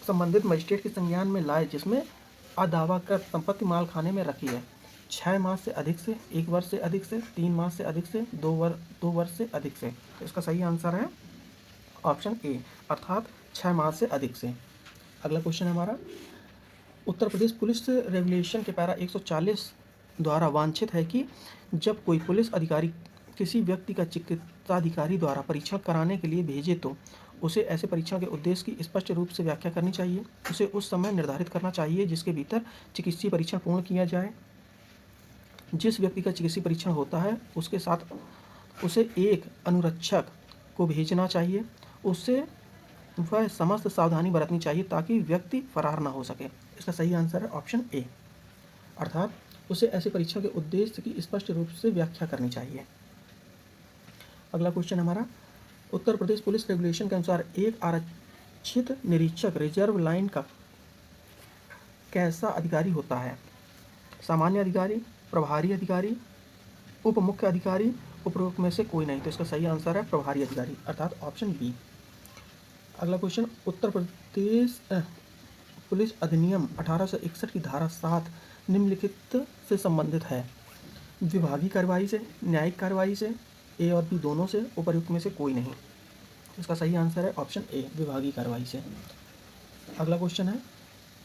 संबंधित मजिस्ट्रेट के संज्ञान में लाए जिसमें अदावाकृत संपत्ति माल खाने में रखी है 6 मास से अधिक से, 1 वर्ष से अधिक से, 3 मास से अधिक से, 2 वर्ष से अधिक से। इसका सही आंसर है ऑप्शन ए, अर्थात 6 मास से अधिक से। अगला क्वेश्चन है हमारा, उत्तर प्रदेश पुलिस रेगुलेशन के पैरा 140 द्वारा वांछित है कि जब कोई पुलिस अधिकारी किसी व्यक्ति का चिकित्साधिकारी द्वारा परीक्षण कराने के लिए भेजे तो उसे ऐसे परीक्षण के उद्देश्य की स्पष्ट रूप से व्याख्या करनी चाहिए। उसे उस समय निर्धारित करना चाहिए जिसके भीतर चिकित्सीय परीक्षण पूर्ण किया जाए। जिस व्यक्ति का चिकित्सीय परीक्षण होता है उसके साथ उसे एक अनुरक्षक को भेजना चाहिए। उससे वह समस्त सावधानी बरतनी चाहिए ताकि व्यक्ति फरार न हो सके। इसका सही आंसर है ऑप्शन ए, अर्थात उसे ऐसे परीक्षण के उद्देश्य की स्पष्ट रूप से व्याख्या करनी चाहिए। अगला क्वेश्चन हमारा, उत्तर प्रदेश पुलिस रेगुलेशन के अनुसार प्रशिक्षित निरीक्षक रिजर्व लाइन का कैसा अधिकारी होता है? सामान्य अधिकारी, प्रभारी अधिकारी, उप मुख्य अधिकारी, उपरोक्त में से कोई नहीं। तो इसका सही आंसर है प्रभारी अधिकारी, अर्थात ऑप्शन बी। अगला क्वेश्चन, उत्तर प्रदेश पुलिस अधिनियम 1861 की धारा 7 निम्नलिखित से संबंधित है? विभागीय कार्रवाई से, न्यायिक कार्रवाई से, ए और बी दोनों से, उपर्युक्त में से कोई नहीं। इसका सही आंसर है ऑप्शन ए, विभागीय कार्रवाई से। अगला क्वेश्चन है,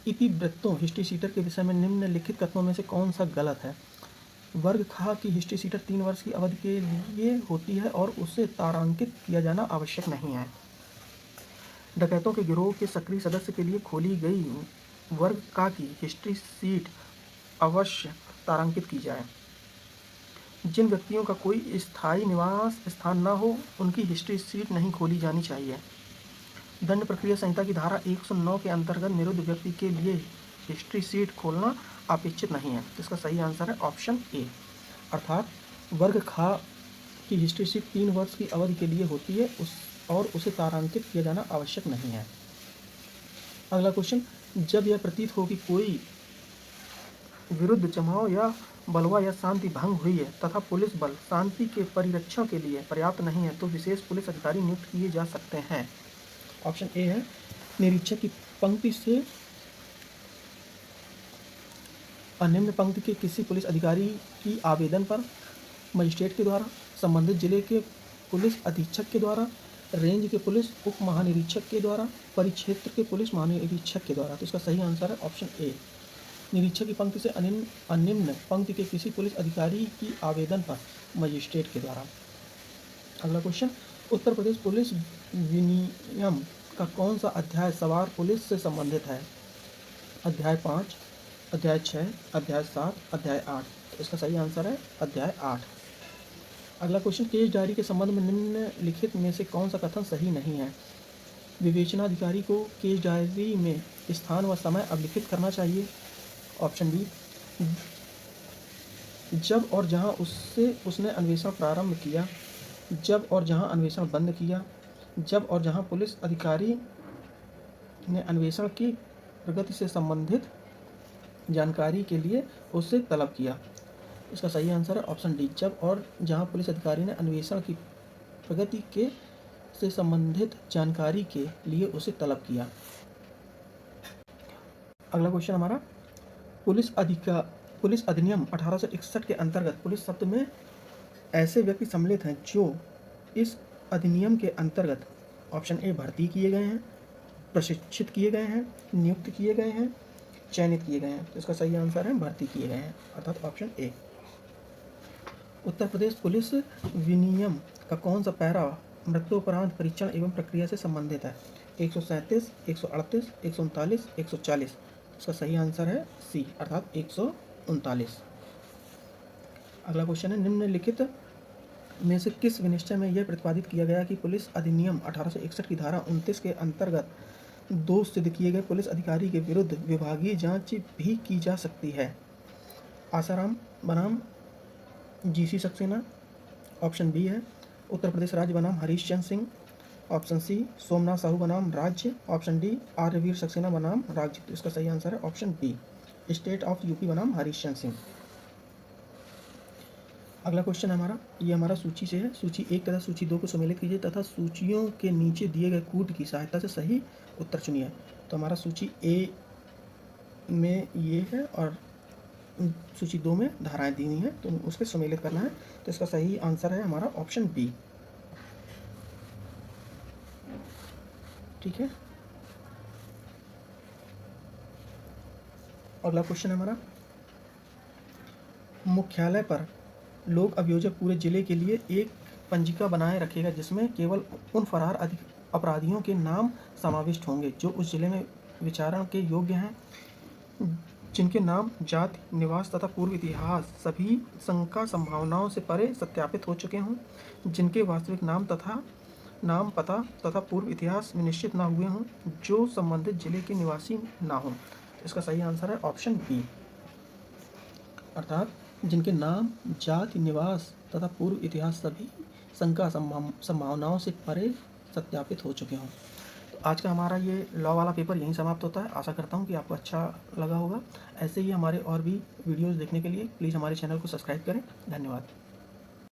इतिवृत्तों हिस्ट्री सीटर के विषय में निम्नलिखित कथनों में से कौन सा गलत है? वर्ग खा की हिस्ट्री सीटर 3 वर्ष की अवधि के लिए होती है और उसे तारांकित किया जाना आवश्यक नहीं है। डकैतों के गिरोह के सक्रिय सदस्य के लिए खोली गई वर्ग का की हिस्ट्री सीट अवश्य तारांकित की जाए। जिन व्यक्तियों का कोई स्थायी निवास स्थान न हो उनकी हिस्ट्री सीट नहीं खोली जानी चाहिए। दंड प्रक्रिया संहिता की धारा 109 के अंतर्गत निरुद्ध व्यक्ति के लिए हिस्ट्री सीट खोलना अपेक्षित नहीं है। तो इसका सही आंसर है ऑप्शन ए, अर्थात वर्ग खा की हिस्ट्री सीट 3 वर्ष की अवधि के लिए होती है और उसे तारांकित किया जाना आवश्यक नहीं है। अगला क्वेश्चन, जब यह प्रतीत हो कि कोई विरुद्ध जमाव या बलवा या शांति भंग हुई है तथा पुलिस बल शांति के परिरक्षण के लिए पर्याप्त नहीं है तो विशेष पुलिस अधिकारी नियुक्त किए जा सकते हैं। ऑप्शन ए है, निरीक्षक की पंक्ति से निम्न पंक्ति के किसी पुलिस अधिकारी की आवेदन पर मजिस्ट्रेट के द्वारा, संबंधित जिले के पुलिस अधीक्षक के द्वारा, रेंज के पुलिस उप महानिरीक्षक के द्वारा, परिक्षेत्र के पुलिस महानिरीक्षक के द्वारा। तो इसका सही आंसर है ऑप्शन ए, निरीक्षक की पंक्ति से निम्न पंक्ति के किसी पुलिस अधिकारी की आवेदन पर मजिस्ट्रेट के द्वारा। अगला क्वेश्चन, उत्तर प्रदेश पुलिस विनियम का कौन सा अध्याय सवार पुलिस से संबंधित है? अध्याय 5, अध्याय 6, अध्याय 7, अध्याय 8। तो इसका सही आंसर है अध्याय 8। अगला क्वेश्चन, केस डायरी के संबंध में निम्नलिखित में से कौन सा कथन सही नहीं है? विवेचनाधिकारी को केस डायरी में स्थान व समय अभिलिखित करना चाहिए। ऑप्शन बी, जब और जहां उसने अन्वेषण प्रारंभ किया, जब और जहां अन्वेषण बंद किया, जब और जहां पुलिस अधिकारी ने अन्वेषण की प्रगति से संबंधित जानकारी के लिए उससे तलब किया। इसका सही आंसर है ऑप्शन डी, जब और जहां पुलिस अधिकारी ने अन्वेषण की प्रगति से संबंधित जानकारी के लिए उसे तलब किया। अगला क्वेश्चन हमारा, पुलिस अधिनियम 1861 के अंतर्गत पुलिस शब्द में ऐसे व्यक्ति सम्मिलित हैं जो इस अधिनियम के अंतर्गत ऑप्शन ए भर्ती किए गए हैं, प्रशिक्षित किए गए हैं, नियुक्त किए गए हैं, चयनित किए गए हैं। तो इसका सही आंसर है भर्ती किए गए हैं, अर्थात option A. Uttar Pradesh police विनियम का कौन सा पैरा मृत्युपरांत परीक्षण एवं प्रक्रिया से संबंधित है? 137, 138, 139, 140। इसका सही आंसर है सी, अर्थात 139। अगला क्वेश्चन है, निम्नलिखित में से किस विनिश्चय में यह प्रतिपादित किया गया कि पुलिस अधिनियम 1861 की धारा 29 के अंतर्गत दोष सिद्ध किए गए पुलिस अधिकारी के विरुद्ध विभागीय जांच भी की जा सकती है? आसाराम बनाम जीसी सक्सेना, ऑप्शन बी है उत्तर प्रदेश राज्य बनाम हरीश चंद्र सिंह, ऑप्शन सी सोमनाथ साहू बनाम राज्य, ऑप्शन डी आर्यवीर सक्सेना बनाम राज्य। तो इसका सही आंसर है option B, state of UP बनाम हरीश चंद्र सिंह। अगला क्वेश्चन हमारा, ये हमारा सूची से है। सूची 1 तथा सूची 2 को सम्मिलित कीजिए तथा सूचियों के नीचे दिए गए कूट की सहायता से सही उत्तर चुनिए। तो हमारा सूची ए में ये है और सूची 2 में धाराएं दी हुई हैं, तो उसके सम्मिलित करना है। तो इसका सही आंसर है हमारा ऑप्शन बी। ठीक है, अगला क्वेश्चन हमारा, मुख्यालय पर लोक अभियोजक पूरे जिले के लिए एक पंजिका बनाए रखेगा जिसमें केवल उन फरार अपराधियों के नाम समाविष्ट होंगे जो उस जिले में विचारण के योग्य हैं, जिनके नाम, जाति, निवास तथा पूर्व इतिहास सभी शंका संभावनाओं से परे सत्यापित हो चुके हों, जिनके वास्तविक नाम पता तथा पूर्व इतिहास निश्चित ना हुए हों, जो संबंधित जिले के निवासी ना हों। इसका सही आंसर है ऑप्शन बी, अर्थात जिनके नाम, जाति, निवास तथा पूर्व इतिहास सभी शंका संभावनाओं से परे सत्यापित हो चुके हों। तो आज का हमारा ये लॉ वाला पेपर यहीं समाप्त होता है। आशा करता हूँ कि आपको अच्छा लगा होगा। ऐसे ही हमारे और भी वीडियोज़ देखने के लिए प्लीज़ हमारे चैनल को सब्सक्राइब करें। धन्यवाद।